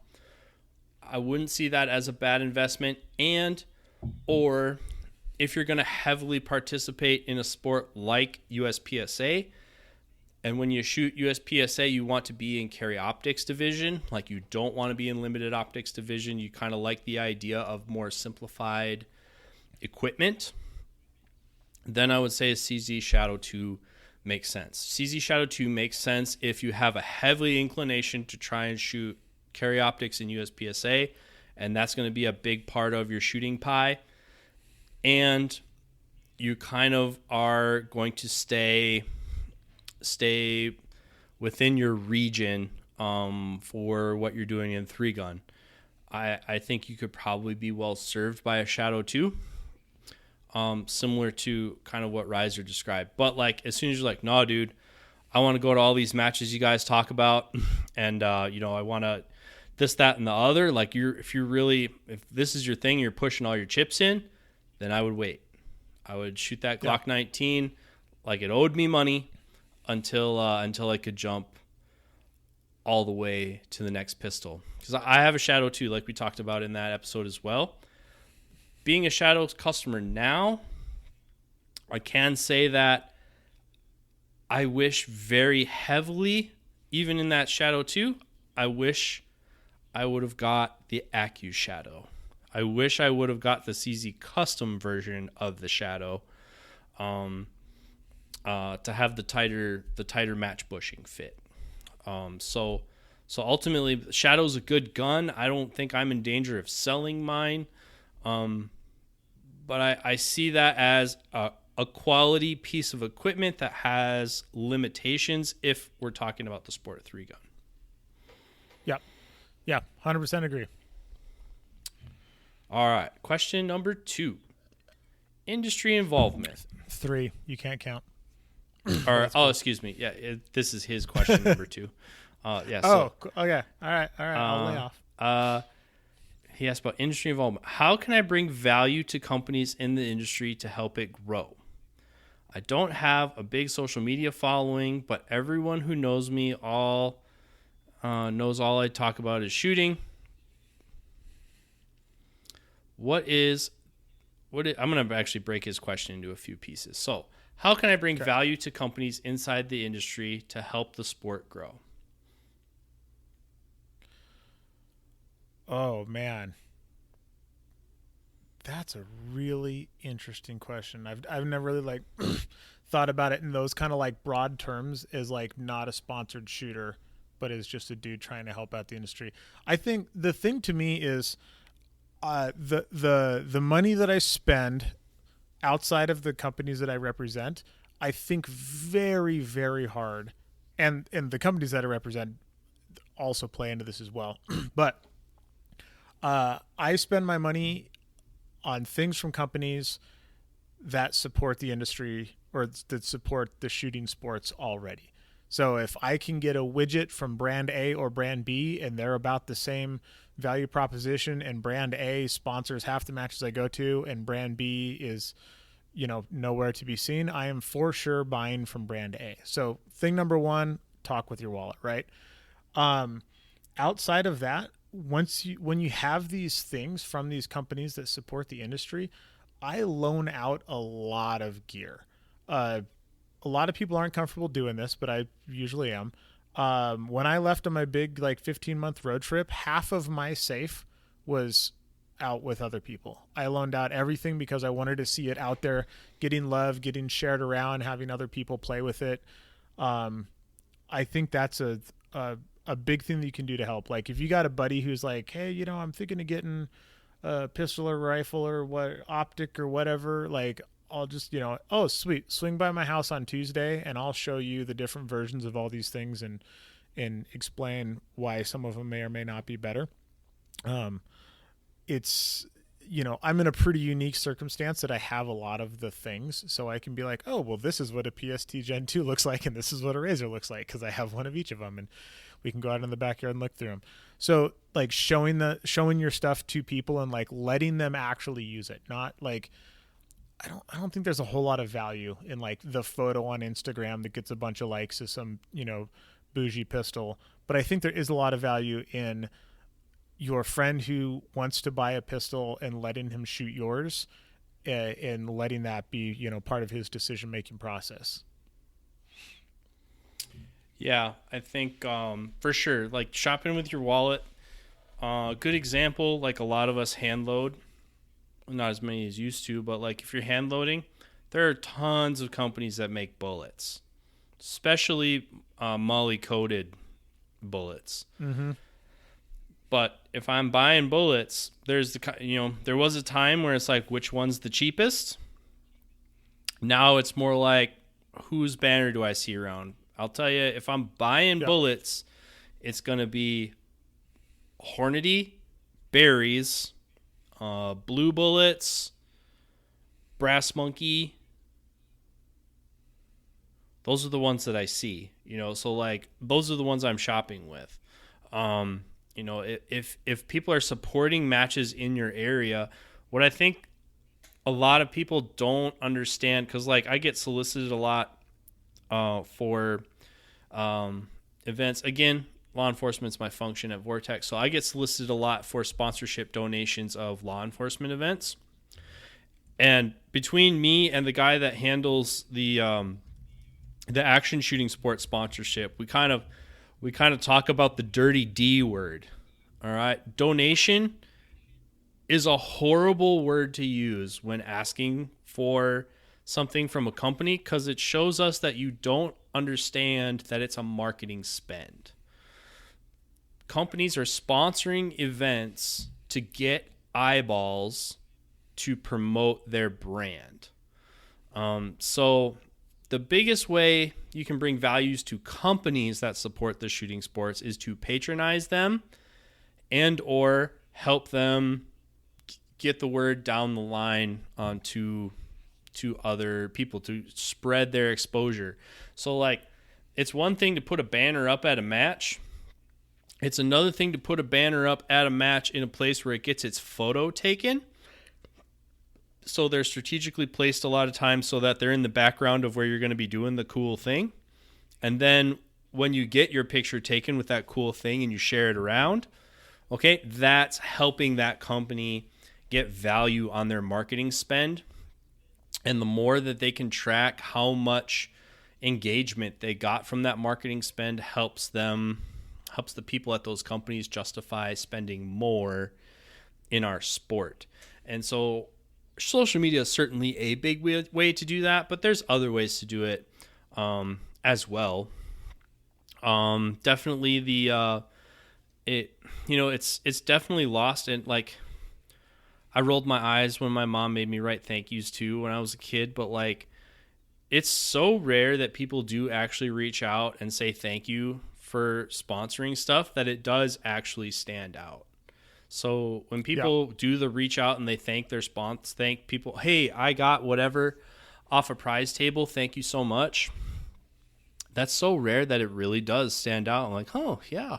Speaker 1: I wouldn't see that as a bad investment. Or if you're going to heavily participate in a sport like USPSA, and when you shoot USPSA, you want to be in carry optics division. Like you don't want to be in limited optics division. You kind of like the idea of more simplified equipment. Then I would say a CZ Shadow 2 makes sense. CZ Shadow 2 makes sense if you have a heavy inclination to try and shoot carry optics in USPSA, and that's going to be a big part of your shooting pie. And you kind of are going to stay within your region for what you're doing in 3-gun. I think you could probably be well served by a Shadow 2. Similar to kind of what Razer described. But like as soon as you're like, no, dude, I want to go to all these matches you guys talk about, and I want to this, that, and the other, like if this is your thing, you're pushing all your chips in, then I would wait. I would shoot that Glock 19 like it owed me money until I could jump all the way to the next pistol. Because I have a Shadow too, like we talked about in that episode as well. Being a Shadow customer now, I can say that I wish very heavily, even in that Shadow 2, I wish I would have got the Acu Shadow. I wish I would have got the CZ custom version of the Shadow, to have the tighter match bushing fit. So ultimately, Shadow's a good gun. I don't think I'm in danger of selling mine, but I see that as a quality piece of equipment that has limitations if we're talking about the Sport 3 gun.
Speaker 2: Yeah, 100% agree.
Speaker 1: All right, question number 2. Industry involvement.
Speaker 2: 3, you can't count.
Speaker 1: Excuse me. Yeah, this is his question number 2. Yeah.
Speaker 2: Okay. All right. I'll lay off.
Speaker 1: He asked about industry involvement. How can I bring value to companies in the industry to help it grow? I don't have a big social media following, but everyone who knows me knows all I talk about is shooting. I'm going to actually break his question into a few pieces. So, how can I bring value to companies inside the industry to help the sport grow?
Speaker 2: Oh, man. That's a really interesting question. I've never really thought about it in those kind of like broad terms as like not a sponsored shooter, but is just a dude trying to help out the industry. I think the thing to me is the money that I spend outside of the companies that I represent, I think very, very hard, and the companies that I represent also play into this as well. But I spend my money on things from companies that support the industry or that support the shooting sports already. So if I can get a widget from brand A or brand B and they're about the same value proposition, and brand A sponsors half the matches I go to and brand B is, nowhere to be seen, I am for sure buying from brand A. So thing number 1, talk with your wallet, right? Outside of that, when you have these things from these companies that support the industry, I loan out a lot of gear. A lot of people aren't comfortable doing this, but I usually am. When I left on my big 15-month road trip, half of my safe was out with other people. I loaned out everything because I wanted to see it out there, getting love, getting shared around, having other people play with it. I think that's a big thing that you can do to help. Like if you got a buddy who's like, hey, I'm thinking of getting a pistol or rifle or optic or whatever, like I'll just, oh, sweet, swing by my house on Tuesday and I'll show you the different versions of all these things and explain why some of them may or may not be better. It's, I'm in a pretty unique circumstance that I have a lot of the things, so I can be like, oh, well, this is what a PST Gen 2 looks like, and this is what a Razor looks like, because I have one of each of them, and we can go out in the backyard and look through them. So, showing your stuff to people and letting them actually use it, not I don't think there's a whole lot of value in the photo on Instagram that gets a bunch of likes of some, bougie pistol. But I think there is a lot of value in your friend who wants to buy a pistol and letting him shoot yours, and letting that be, part of his decision-making process.
Speaker 1: Yeah, I think for sure, shopping with your wallet, good example, a lot of us hand load. Not as many as used to, but if you're hand loading, there are tons of companies that make bullets, especially MOLLE coated bullets.
Speaker 2: Mm-hmm.
Speaker 1: But if I'm buying bullets, there's there was a time where it's which one's the cheapest. Now it's more whose banner do I see around? I'll tell you, if I'm buying bullets, it's gonna be Hornady, Berries, Blue Bullets, Brass Monkey. Those are the ones that I see, so those are the ones I'm shopping with. if people are supporting matches in your area, what I think a lot of people don't understand, because like I get solicited a lot for events. Again, law enforcement's my function at Vortex, so I get solicited a lot for sponsorship donations of law enforcement events. And between me and the guy that handles the action shooting sports sponsorship, we kind of talk about the dirty D word. All right, donation is a horrible word to use when asking for something from a company, because it shows us that you don't understand that it's a marketing spend. Companies are sponsoring events to get eyeballs to promote their brand. So the biggest way you can bring values to companies that support the shooting sports is to patronize them and or help them get the word down the line to other people, to spread their exposure. So like, it's one thing to put a banner up at a match. It's another thing to put a banner up at a match in a place where it gets its photo taken. So they're strategically placed a lot of times so that they're in the background of where you're going to be doing the cool thing. And then when you get your picture taken with that cool thing and you share it around, okay, that's helping that company get value on their marketing spend. And the more that they can track how much engagement they got from that marketing spend helps the people at those companies justify spending more in our sport. And so social media is certainly a big way to do that, but there's other ways to do it as well. Definitely it's definitely lost. And like, I rolled my eyes when my mom made me write thank yous too when I was a kid, but like, it's so rare that people do actually reach out and say thank you for sponsoring stuff that it does actually stand out. So when people do the reach out and they thank their sponsors, thank people, hey, I got whatever off a prize table, thank you so much. That's so rare that it really does stand out. I'm like, oh yeah,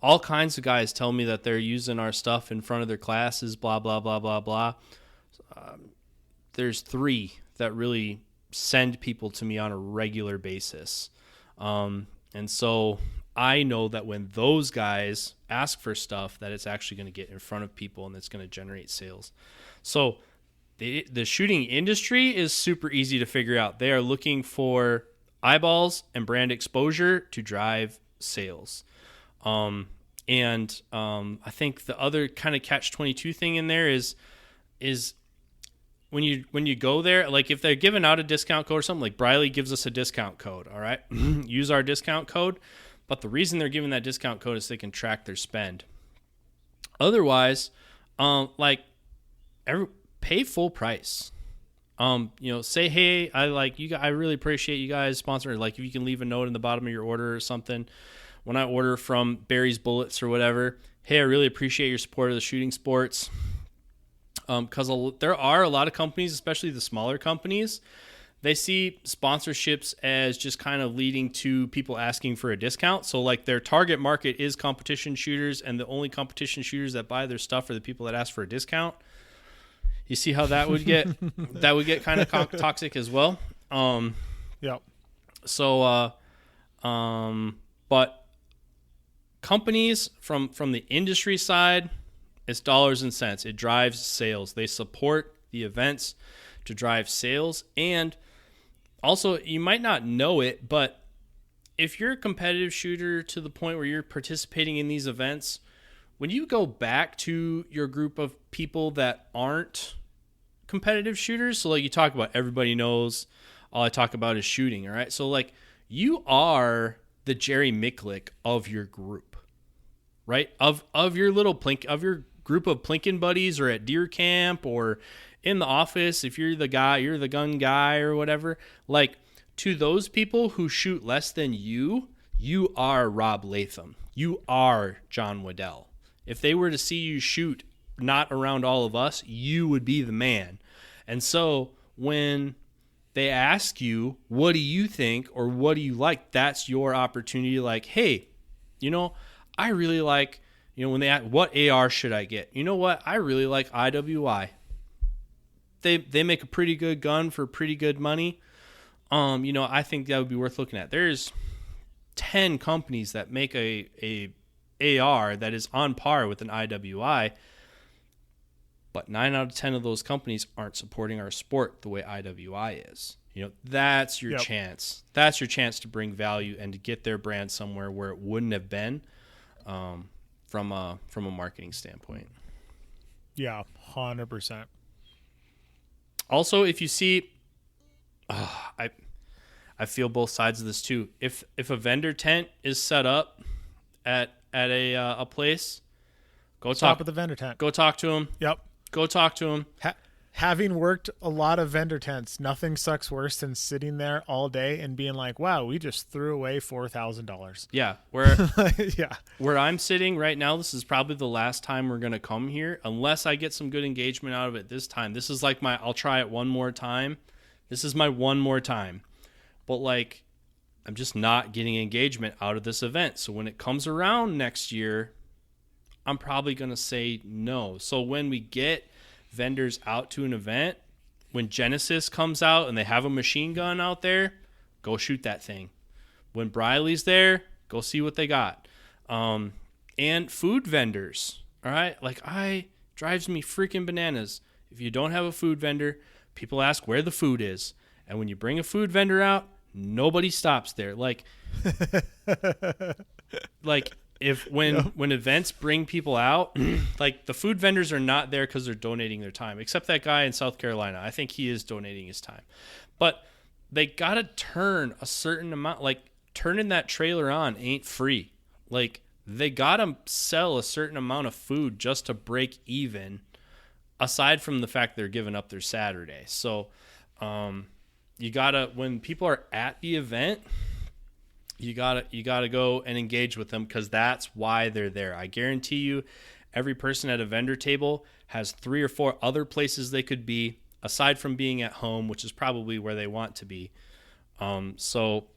Speaker 1: all kinds of guys tell me that they're using our stuff in front of their classes, blah, blah, blah, blah, blah. There's 3 that really send people to me on a regular basis. And so I know that when those guys ask for stuff, that it's actually going to get in front of people and it's going to generate sales. So the shooting industry is super easy to figure out. They are looking for eyeballs and brand exposure to drive sales. I think the other kind of catch-22 thing in there is when you go there, like if they're giving out a discount code or something, like Briley gives us a discount code, all right? Use our discount code. But the reason they're giving that discount code is they can track their spend. Otherwise, pay full price. Say, hey, I really appreciate you guys sponsoring. Like, if you can leave a note in the bottom of your order or something. When I order from Barry's Bullets or whatever, hey, I really appreciate your support of the shooting sports. Because there are a lot of companies, especially the smaller companies, they see sponsorships as just kind of leading to people asking for a discount. So like their target market is competition shooters, and the only competition shooters that buy their stuff are the people that ask for a discount. You see how that would get kind of toxic as well.
Speaker 2: Yep.
Speaker 1: So, but companies from the industry side, it's dollars and cents. It drives sales. They support the events to drive sales. And also, you might not know it, but if you're a competitive shooter to the point where you're participating in these events, when you go back to your group of people that aren't competitive shooters, so like you talk about everybody knows all I talk about is shooting, all right? So like you are the Jerry Micklick of your group, right? Of your little of your group of Plinkin buddies, or at deer camp, or in the office, if you're the guy, you're the gun guy or whatever. Like, to those people who shoot less than you are Rob Latham. You are John Waddell. If they were to see you shoot not around all of us, you would be the man. And so when they ask you, what do you think or what do you like, that's your opportunity. Like, hey, you know, I really like, when they ask, what AR should I get? You know what? I really like IWI. They make a pretty good gun for pretty good money. I think that would be worth looking at. There's 10 companies that make a AR that is on par with an IWI, but 9 out of 10 of those companies aren't supporting our sport the way IWI is. That's your chance. That's your chance to bring value and to get their brand somewhere where it wouldn't have been, from a marketing standpoint.
Speaker 2: Yeah, 100%.
Speaker 1: Also, if you see, I feel both sides of this too. If a vendor tent is set up at a place, go
Speaker 2: Stop at the vendor tent.
Speaker 1: Go talk to them.
Speaker 2: Yep.
Speaker 1: Go talk to them.
Speaker 2: Having worked a lot of vendor tents, nothing sucks worse than sitting there all day and being like, wow, we just threw away $4,000.
Speaker 1: Yeah. Where I'm sitting right now, this is probably the last time we're going to come here, unless I get some good engagement out of it this time. This is like I'll try it one more time. This is my one more time. But I'm just not getting engagement out of this event. So when it comes around next year, I'm probably going to say no. So when we get vendors out to an event, when Genesis comes out and they have a machine gun out there, go shoot that thing. When Briley's there, go see what they got. And food vendors, all right? Drives me freaking bananas. If you don't have a food vendor, people ask where the food is. And when you bring a food vendor out, nobody stops there. When events bring people out, the food vendors are not there because they're donating their time, except that guy in South Carolina. I think he is donating his time. But they got to turn a certain amount. Turning that trailer on ain't free. They got to sell a certain amount of food just to break even, aside from the fact they're giving up their Saturday. So you got to, when people are at the event, you gotta go and engage with them, because that's why they're there. I guarantee you, every person at a vendor table has 3 or 4 other places they could be, aside from being at home, which is probably where they want to be. So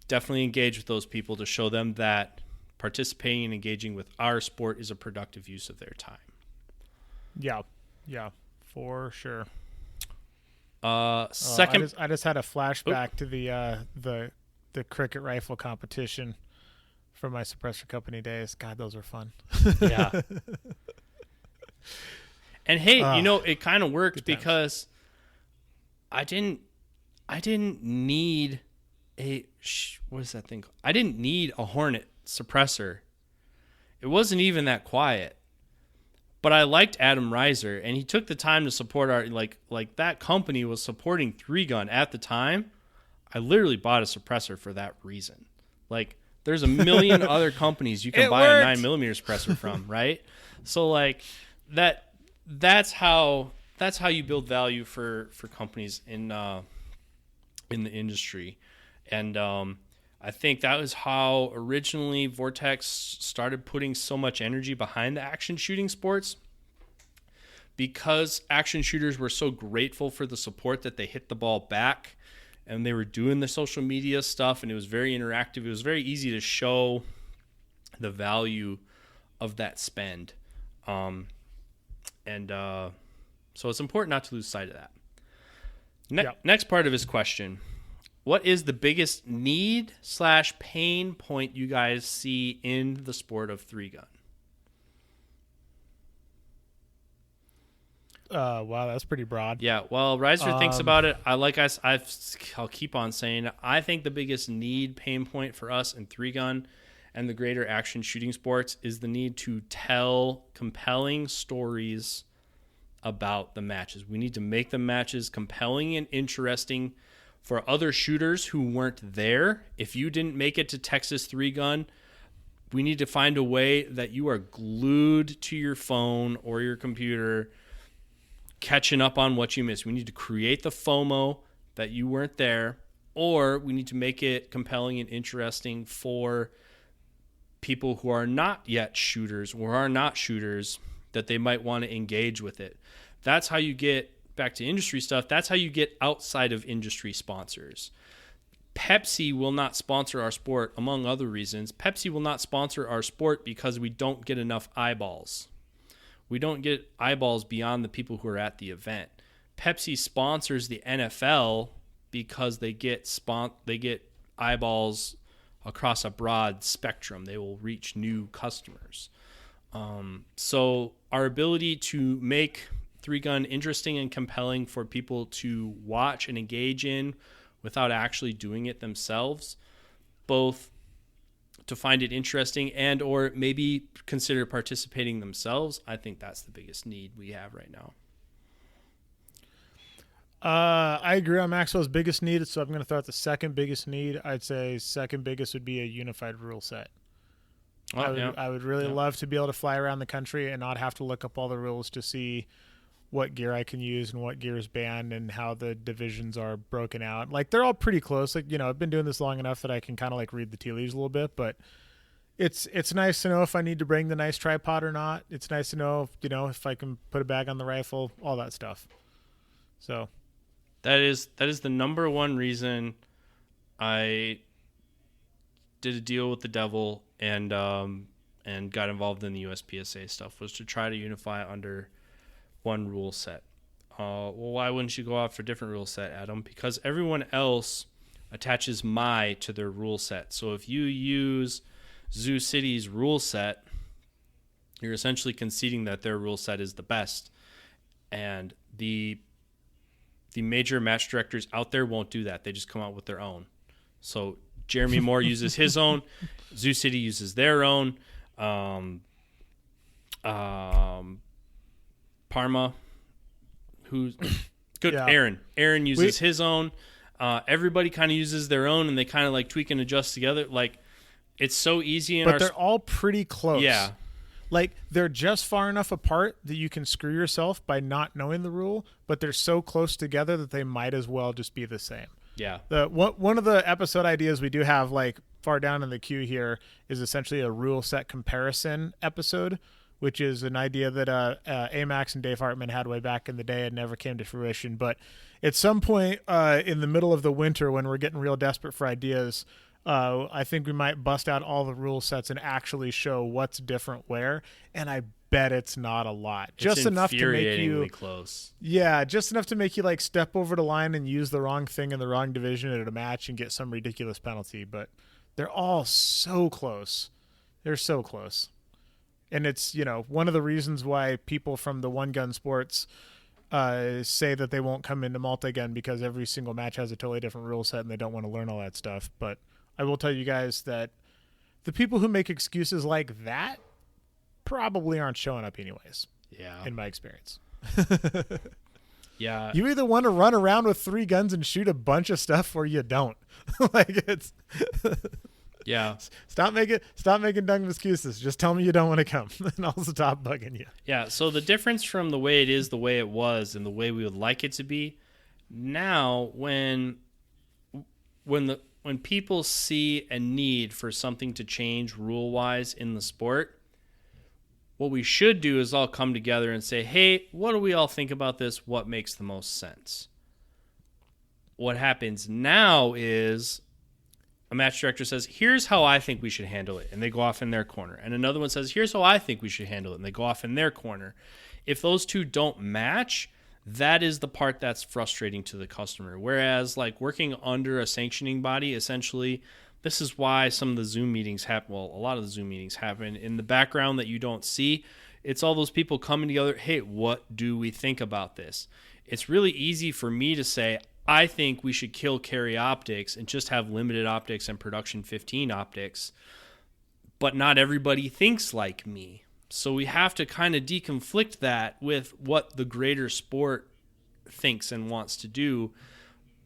Speaker 1: definitely engage with those people to show them that participating and engaging with our sport is a productive use of their time.
Speaker 2: Yeah, for sure.
Speaker 1: Second,
Speaker 2: I just had a flashback to the cricket rifle competition from my suppressor company days. God, those were fun.
Speaker 1: Yeah. And hey, it kind of worked because I didn't need what is that thing called? I didn't need a Hornet suppressor. It wasn't even that quiet. But I liked Adam Reiser, and he took the time to support our that company was supporting 3Gun at the time. I literally bought a suppressor for that reason. There's a million other companies you can buy a 9mm suppressor from, right? So that's how you build value for companies in the industry. And I think that was how originally Vortex started putting so much energy behind the action shooting sports, because action shooters were so grateful for the support that they hit the ball back. And they were doing the social media stuff, and it was very interactive. It was very easy to show the value of that spend. So it's important not to lose sight of that. Next part of his question. What is the biggest need/pain point you guys see in the sport of 3Gun?
Speaker 2: Wow, that's pretty broad.
Speaker 1: Yeah, well, Reiser thinks about it. I'll keep on saying it. I think the biggest pain point for us in 3Gun and the greater action shooting sports is the need to tell compelling stories about the matches. We need to make the matches compelling and interesting for other shooters who weren't there. If you didn't make it to Texas 3Gun, we need to find a way that you are glued to your phone or your computer catching up on what you missed. We need to create the FOMO that you weren't there, or we need to make it compelling and interesting for people who are not yet shooters or are not shooters, that they might want to engage with it. That's how you get back to industry stuff. That's how you get outside of industry sponsors. Pepsi will not sponsor our sport, among other reasons. Pepsi will not sponsor our sport because we don't get enough eyeballs. We don't get eyeballs beyond the people who are at the event. Pepsi sponsors the NFL because they get eyeballs across a broad spectrum. They will reach new customers. So our ability to make Three Gun interesting and compelling for people to watch and engage in without actually doing it themselves, both to find it interesting and or maybe consider participating themselves, I think that's the biggest need we have right now.
Speaker 2: I agree on Maxwell's biggest need, so I'm going to throw out the second biggest need. I'd say second biggest would be a unified rule set. I would really love to be able to fly around the country and not have to look up all the rules to see what gear I can use and what gear is banned and how the divisions are broken out. Like, they're all pretty close. Like, I've been doing this long enough that I can kind of like read the tea leaves a little bit, but it's nice to know if I need to bring the nice tripod or not. It's nice to know, if I can put a bag on the rifle, all that stuff. So
Speaker 1: that is the number one reason I did a deal with the devil and got involved in the USPSA stuff, was to try to unify under one rule set. Well, why wouldn't you go out for a different rule set, Adam? Because everyone else attaches my to their rule set. So if you use Zoo City's rule set, you're essentially conceding that their rule set is the best. And the major match directors out there won't do that. They just come out with their own. So Jeremy Moore uses his own. Zoo City uses their own. Parma, who's good. Yeah. Aaron uses his own. Everybody kind of uses their own, and they kind of like tweak and adjust together. Like, it's so easy.
Speaker 2: But they're all pretty close.
Speaker 1: Yeah.
Speaker 2: Like, they're just far enough apart that you can screw yourself by not knowing the rule, but they're so close together that they might as well just be the same.
Speaker 1: Yeah.
Speaker 2: One of the episode ideas we do have, like, far down in the queue here, is essentially a rule set comparison episode, which is an idea that Amax and Dave Hartman had way back in the day and never came to fruition. But at some point in the middle of the winter, when we're getting real desperate for ideas, I think we might bust out all the rule sets and actually show what's different where. And I bet it's not a lot. Just enough to make you
Speaker 1: close.
Speaker 2: Yeah, just enough to make you like step over the line and use the wrong thing in the wrong division at a match and get some ridiculous penalty. But they're all so close. They're so close. And it's, one of the reasons why people from the one gun sports say that they won't come into multi-gun, because every single match has a totally different rule set and they don't want to learn all that stuff. But I will tell you guys that the people who make excuses like that probably aren't showing up anyways.
Speaker 1: Yeah.
Speaker 2: In my experience.
Speaker 1: Yeah.
Speaker 2: You either want to run around with 3 guns and shoot a bunch of stuff, or you don't. Like, it's
Speaker 1: yeah.
Speaker 2: Stop making dumb excuses. Just tell me you don't want to come, and I'll stop bugging you.
Speaker 1: Yeah. So the difference from the way it is, the way it was, and the way we would like it to be now, when people see a need for something to change rule-wise in the sport, what we should do is all come together and say, hey, what do we all think about this? What makes the most sense? What happens now is a match director says, here's how I think we should handle it, and they go off in their corner. And another one says, here's how I think we should handle it, and they go off in their corner. If those two don't match, that is the part that's frustrating to the customer. Whereas, like, working under a sanctioning body, essentially, this is why some of the Zoom meetings happen. Well, a lot of the Zoom meetings happen in the background that you don't see. It's all those people coming together. Hey, what do we think about this? It's really easy for me to say, I think we should kill carry optics and just have limited optics and production 15 optics. But not everybody thinks like me. So we have to kind of deconflict that with what the greater sport thinks and wants to do,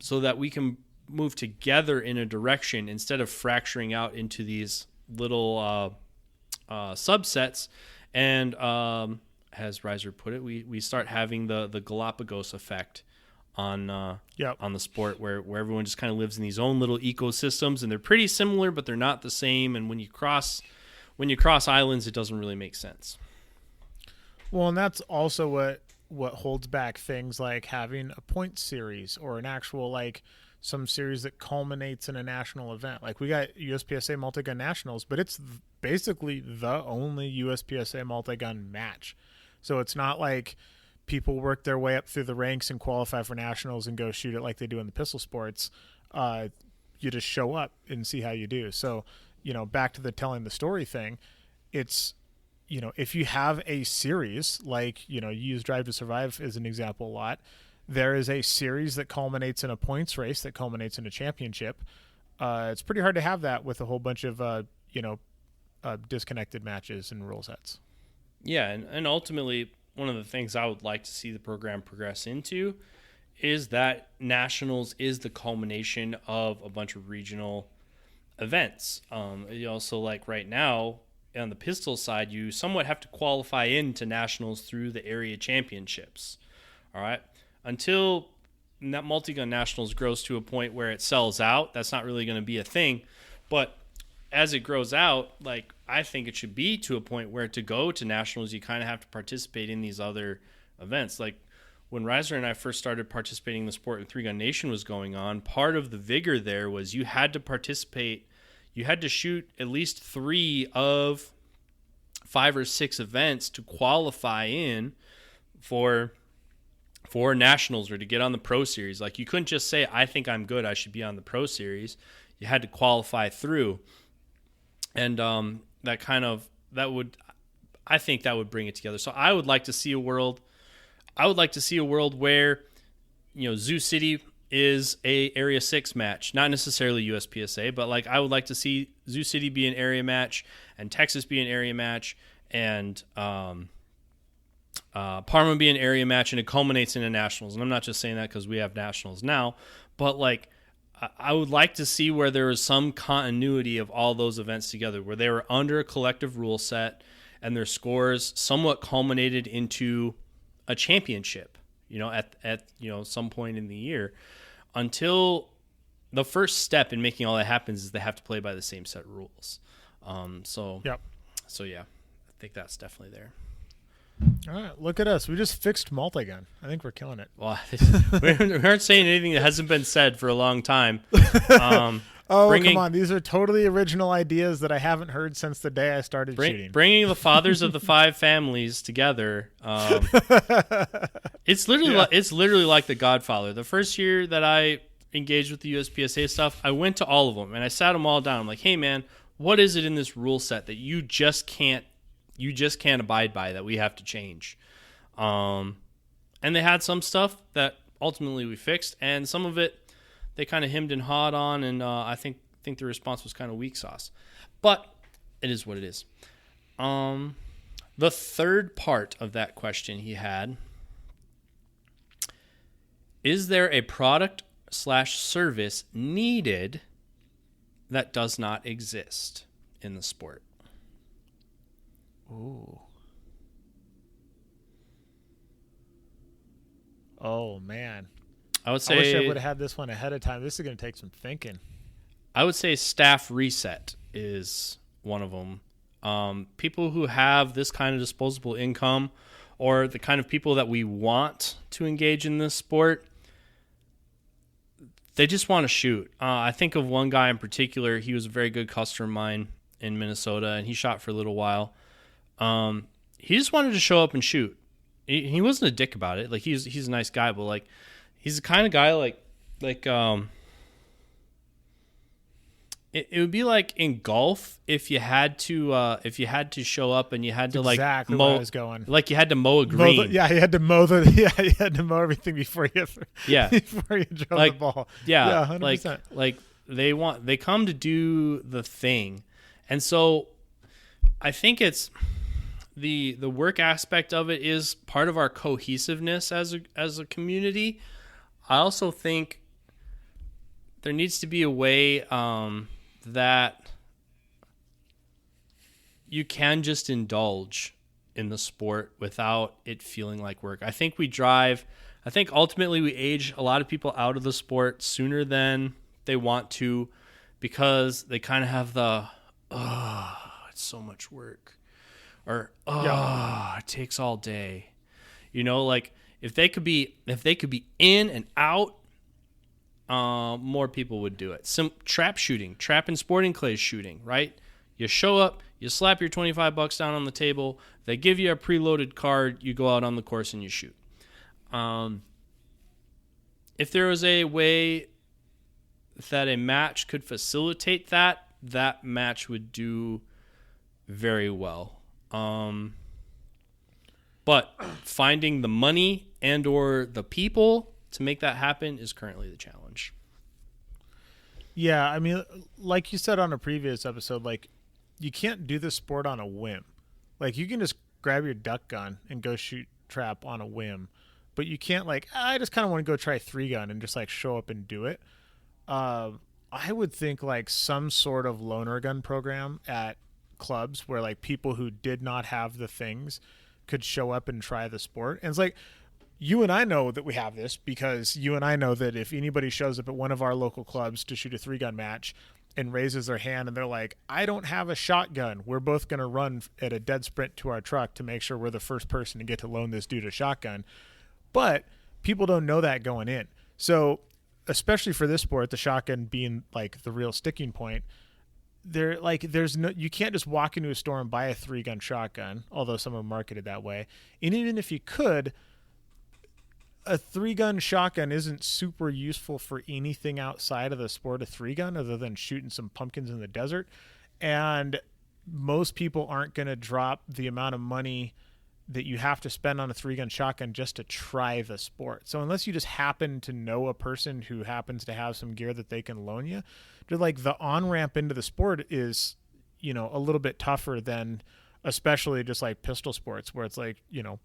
Speaker 1: so that we can move together in a direction instead of fracturing out into these little subsets. And as Reiser put it, we start having the Galapagos effect on the sport, where everyone just kind of lives in these own little ecosystems, and they're pretty similar, but they're not the same. And when you cross islands, it doesn't really make sense.
Speaker 2: Well, and that's also what holds back things like having a point series or an actual like some series that culminates in a national event. Like we got USPSA multi-gun nationals, but it's basically the only USPSA multi-gun match. So it's not like people work their way up through the ranks and qualify for nationals and go shoot it like they do in the pistol sports. You just show up and see how you do. So, back to the telling the story thing, it's, if you have a series, like, you use Drive to Survive as an example a lot, there is a series that culminates in a points race that culminates in a championship. It's pretty hard to have that with a whole bunch of, disconnected matches and rule sets.
Speaker 1: Yeah, and ultimately, one of the things I would like to see the program progress into is that nationals is the culmination of a bunch of regional events. You also, like right now on the pistol side, you somewhat have to qualify into nationals through the area championships. All right, until that multi-gun nationals grows to a point where it sells out, that's not really going to be a thing. But as it grows out, like I think it should be to a point where to go to nationals, you kind of have to participate in these other events. Like when Riser and I first started participating in the sport and Three Gun Nation was going on, part of the vigor there was you had to participate. You had to shoot at least 3 of 5 or 6 events to qualify in for nationals or to get on the pro series. Like you couldn't just say, I think I'm good, I should be on the pro series. You had to qualify through. And I think that would bring it together. So I would like to see a world where, Zoo City is a Area 6 match, not necessarily USPSA, but like I would like to see Zoo City be an area match and Texas be an area match and Parma be an area match, and it culminates in a nationals. And I'm not just saying that because we have nationals now, but like I would like to see where there is some continuity of all those events together, where they were under a collective rule set and their scores somewhat culminated into a championship, at some point in the year. Until the first step in making all that happens is they have to play by the same set of rules. So yeah, I think that's definitely there.
Speaker 2: All right, look at us. We just fixed multi-gun. I think we're killing it.
Speaker 1: Well, we aren't saying anything that hasn't been said for a long time.
Speaker 2: Come on. These are totally original ideas that I haven't heard since the day I started shooting.
Speaker 1: Bringing the fathers of the 5 families together. It's literally like The Godfather. The first year that I engaged with the USPSA stuff, I went to all of them and I sat them all down. I'm like, hey man, what is it in this rule set that you just can't abide by, that we have to change? And they had some stuff that ultimately we fixed, and some of it they kind of hemmed and hawed on, and I think the response was kind of weak sauce. But it is what it is. The third part of that question he had: is there a product/service needed that does not exist in the sport?
Speaker 2: Ooh. Oh, man.
Speaker 1: I wish I would have
Speaker 2: had this one ahead of time. This is going to take some thinking.
Speaker 1: I would say staff reset is one of them. People who have this kind of disposable income, or the kind of people that we want to engage in this sport, they just want to shoot. I think of one guy in particular. He was a very good customer of mine in Minnesota, and he shot for a little while. He just wanted to show up and shoot. He wasn't a dick about it. Like he's a nice guy, but like he's the kind of guy it would be like in golf if you had to show up and you had to
Speaker 2: exactly
Speaker 1: mow,
Speaker 2: where I was going.
Speaker 1: Like you had to mow a green.
Speaker 2: You had to mow you had to mow everything before you drove the ball.
Speaker 1: Yeah,
Speaker 2: 100%.
Speaker 1: Like they come to do the thing. And so I think it's the work aspect of it is part of our cohesiveness as a community. I also think there needs to be a way that you can just indulge in the sport without it feeling like work. I think ultimately we age a lot of people out of the sport sooner than they want to, because they kind of have the, it's so much work, or it takes all day. Like if they could be in and out more people would do it. Some trap shooting, trap and sporting clays shooting, right? You show up, you slap your $25 down on the table, they give you a preloaded card, you go out on the course and you shoot. If there was a way that a match could facilitate that, that match would do very well. But finding the money and or the people to make that happen is currently the challenge.
Speaker 2: Yeah, I mean, like you said on a previous episode, like, you can't do this sport on a whim. Like, you can just grab your duck gun and go shoot trap on a whim, but you can't, like, I just kind of want to go try 3-gun and just, like, show up and do it. I would think, like, some sort of loaner gun program at clubs where, like, people who did not have the things could show up and try the sport. And it's like, you and I know that we have this because you and I know that if anybody shows up at one of our local clubs to shoot a 3-gun match and raises their hand and they're like, I don't have a shotgun, we're both going to run at a dead sprint to our truck to make sure we're the first person to get to loan this dude a shotgun. But people don't know that going in. So especially for this sport, the shotgun being like the real sticking point, you can't just walk into a store and buy a 3-gun shotgun, although some are marketed that way. And even if you could, a 3-gun shotgun isn't super useful for anything outside of the sport of 3-gun other than shooting some pumpkins in the desert. And most people aren't going to drop the amount of money that you have to spend on a 3-gun shotgun just to try the sport. So unless you just happen to know a person who happens to have some gear that they can loan you, like, the on-ramp into the sport is, you know, a little bit tougher than especially just like pistol sports where it's like, you know,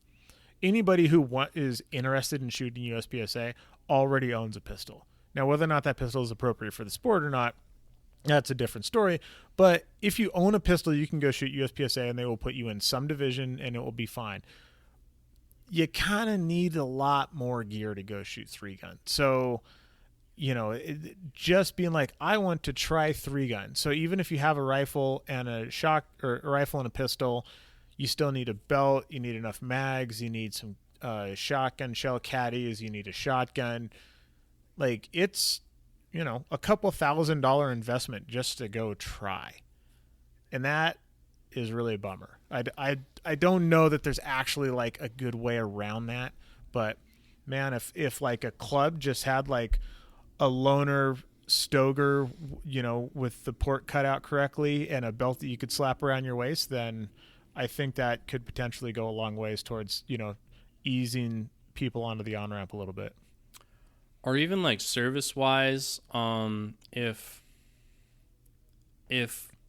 Speaker 2: anybody who is interested in shooting USPSA already owns a pistol. Now, whether or not that pistol is appropriate for the sport or not, that's a different story. But if you own a pistol, you can go shoot USPSA and they will put you in some division and it will be fine. You kind of need a lot more gear to go shoot 3-gun. So, you know, just being like, I want to try 3-gun. So even if you have a rifle and a rifle and a pistol, you still need a belt, you need enough mags, you need some shotgun shell caddies, you need a shotgun. Like, it's, you know, a couple $1,000 investment just to go try. And that is really a bummer. I don't know that there's actually like a good way around that, but man, if like a club just had like a loaner Stoger, you know, with the port cut out correctly and a belt that you could slap around your waist, then I think that could potentially go a long ways towards, you know, easing people onto the on-ramp a little bit.
Speaker 1: Or even like service-wise, if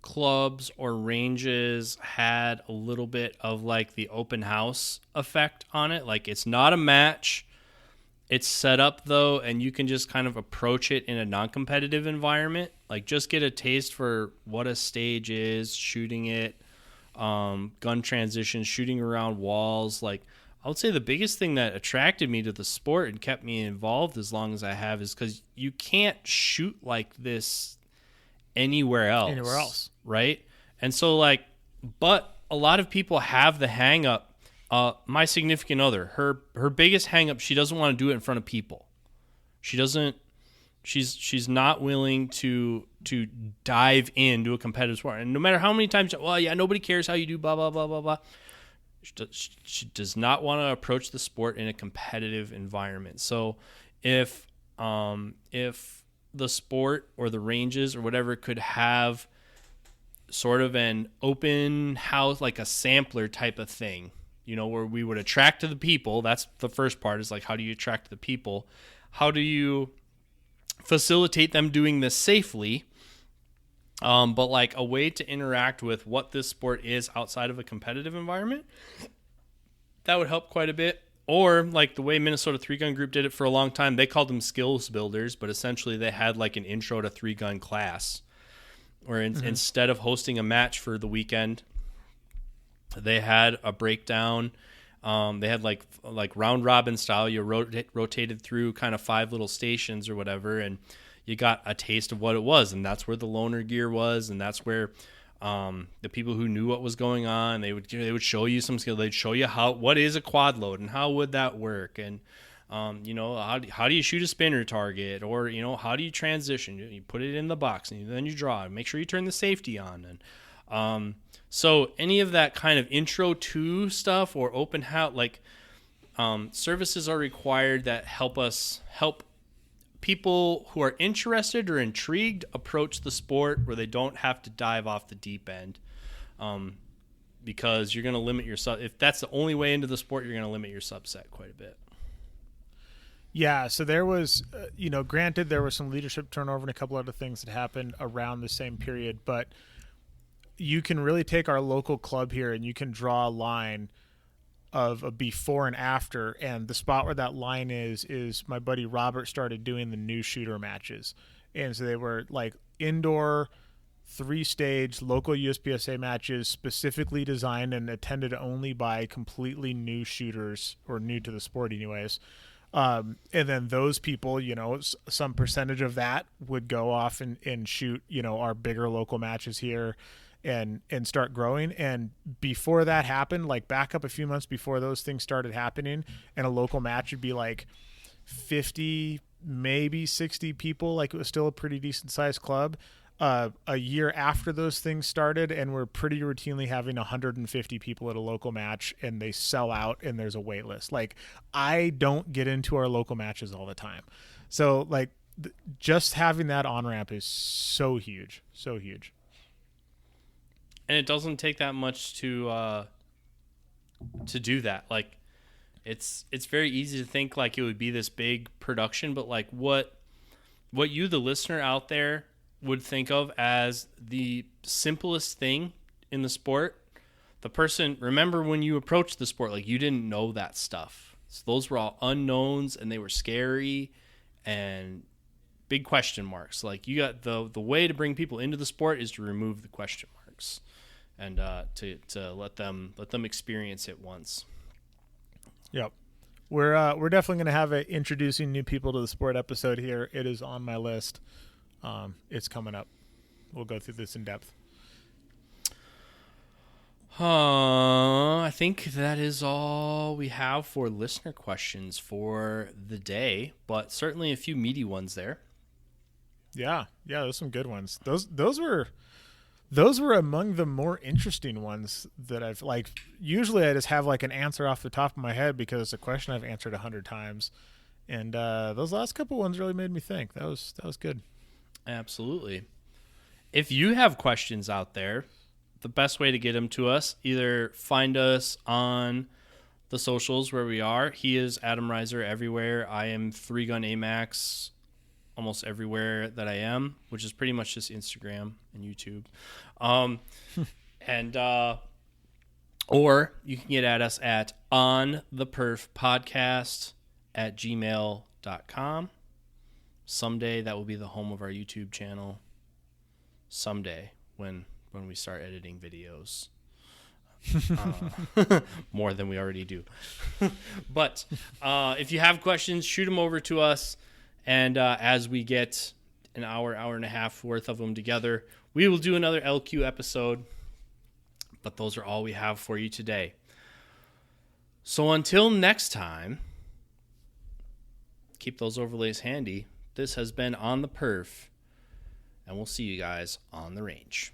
Speaker 1: clubs or ranges had a little bit of like the open house effect on it, like it's not a match, it's set up though, and you can just kind of approach it in a non-competitive environment, like just get a taste for what a stage is, shooting it, gun transitions, shooting around walls. Like, I would say the biggest thing that attracted me to the sport and kept me involved as long as I have is because you can't shoot like this anywhere else. Right? And so, like, but a lot of people have the hang up. My significant other, her biggest hang up, she doesn't want to do it in front of people. She's not willing to dive into a competitive sport. And no matter how many times, well, yeah, nobody cares how you do, blah, blah, blah, blah, blah. She does not want to approach the sport in a competitive environment. So if the sport or the ranges or whatever could have sort of an open house, like a sampler type of thing, you know, where we would attract to the people. That's the first part, is like, how do you attract the people? How do you facilitate them doing this safely? But like a way to interact with what this sport is outside of a competitive environment, that would help quite a bit. Or like the way Minnesota 3-Gun Group did it for a long time, they called them skills builders, but essentially they had like an intro to 3-gun class, where instead of hosting a match for the weekend, they had a breakdown. They had like round robin style. You rotated through kind of 5 little stations or whatever, and you got a taste of what it was. And that's where the loaner gear was, and that's where the people who knew what was going on, they would show you some skill. They'd show you what is a quad load and how would that work, and How do you shoot a spinner target, or how do you transition? You put it in the box and then you draw. Make sure you turn the safety on, and so any of that kind of intro to stuff or open house, like services are required that help people who are interested or intrigued approach the sport where they don't have to dive off the deep end, because you're going to limit your if that's the only way into the sport, you're going to limit your subset quite a bit.
Speaker 2: Yeah, so there was, granted there was some leadership turnover and a couple other things that happened around the same period, but you can really take our local club here and you can draw a line of a before and after, and the spot where that line is my buddy Robert started doing the new shooter matches. And so they were like indoor 3-stage local USPSA matches specifically designed and attended only by completely new shooters, or new to the sport anyways. And then those people, some percentage of that would go off and shoot, our bigger local matches here and start growing. And before that happened, like back up a few months before those things started happening, and a local match would be like 50, maybe 60 people. Like, it was still a pretty decent sized club. A year after those things started, and we're pretty routinely having 150 people at a local match, and they sell out and there's a wait list. Like, I don't get into our local matches all the time. So like just having that on ramp is so huge.
Speaker 1: And it doesn't take that much to do that. Like, it's very easy to think like it would be this big production, but like what you, the listener out there, would think of as the simplest thing in the sport. Remember when you approached the sport, like, you didn't know that stuff. So those were all unknowns, and they were scary and big question marks. Like, you got the way to bring people into the sport is to remove the question marks, and to let them experience it once.
Speaker 2: Yep. We're definitely going to have a introducing new people to the sport episode here. It is on my list. It's coming up. We'll go through this in depth.
Speaker 1: I think that is all we have for listener questions for the day, but certainly a few meaty ones there.
Speaker 2: Yeah, there's some good ones. Those were among the more interesting ones that I've, like, usually I just have like an answer off the top of my head because it's a question I've answered 100 times. And those last couple ones really made me think. That was good.
Speaker 1: Absolutely. If you have questions out there, the best way to get them to us, either find us on the socials where we are. He is Adam Reiser everywhere. I am 3Gun AMAX almost everywhere that I am, which is pretty much just Instagram and YouTube. Or you can get at us at ontheperfpodcast@gmail.com. Someday that will be the home of our YouTube channel. Someday when we start editing videos. More than we already do. But if you have questions, shoot them over to us. And as we get an hour and a half worth of them together, we will do another LQ episode. But those are all we have for you today. So until next time, keep those overlays handy. This has been On the Perf, and we'll see you guys on the range.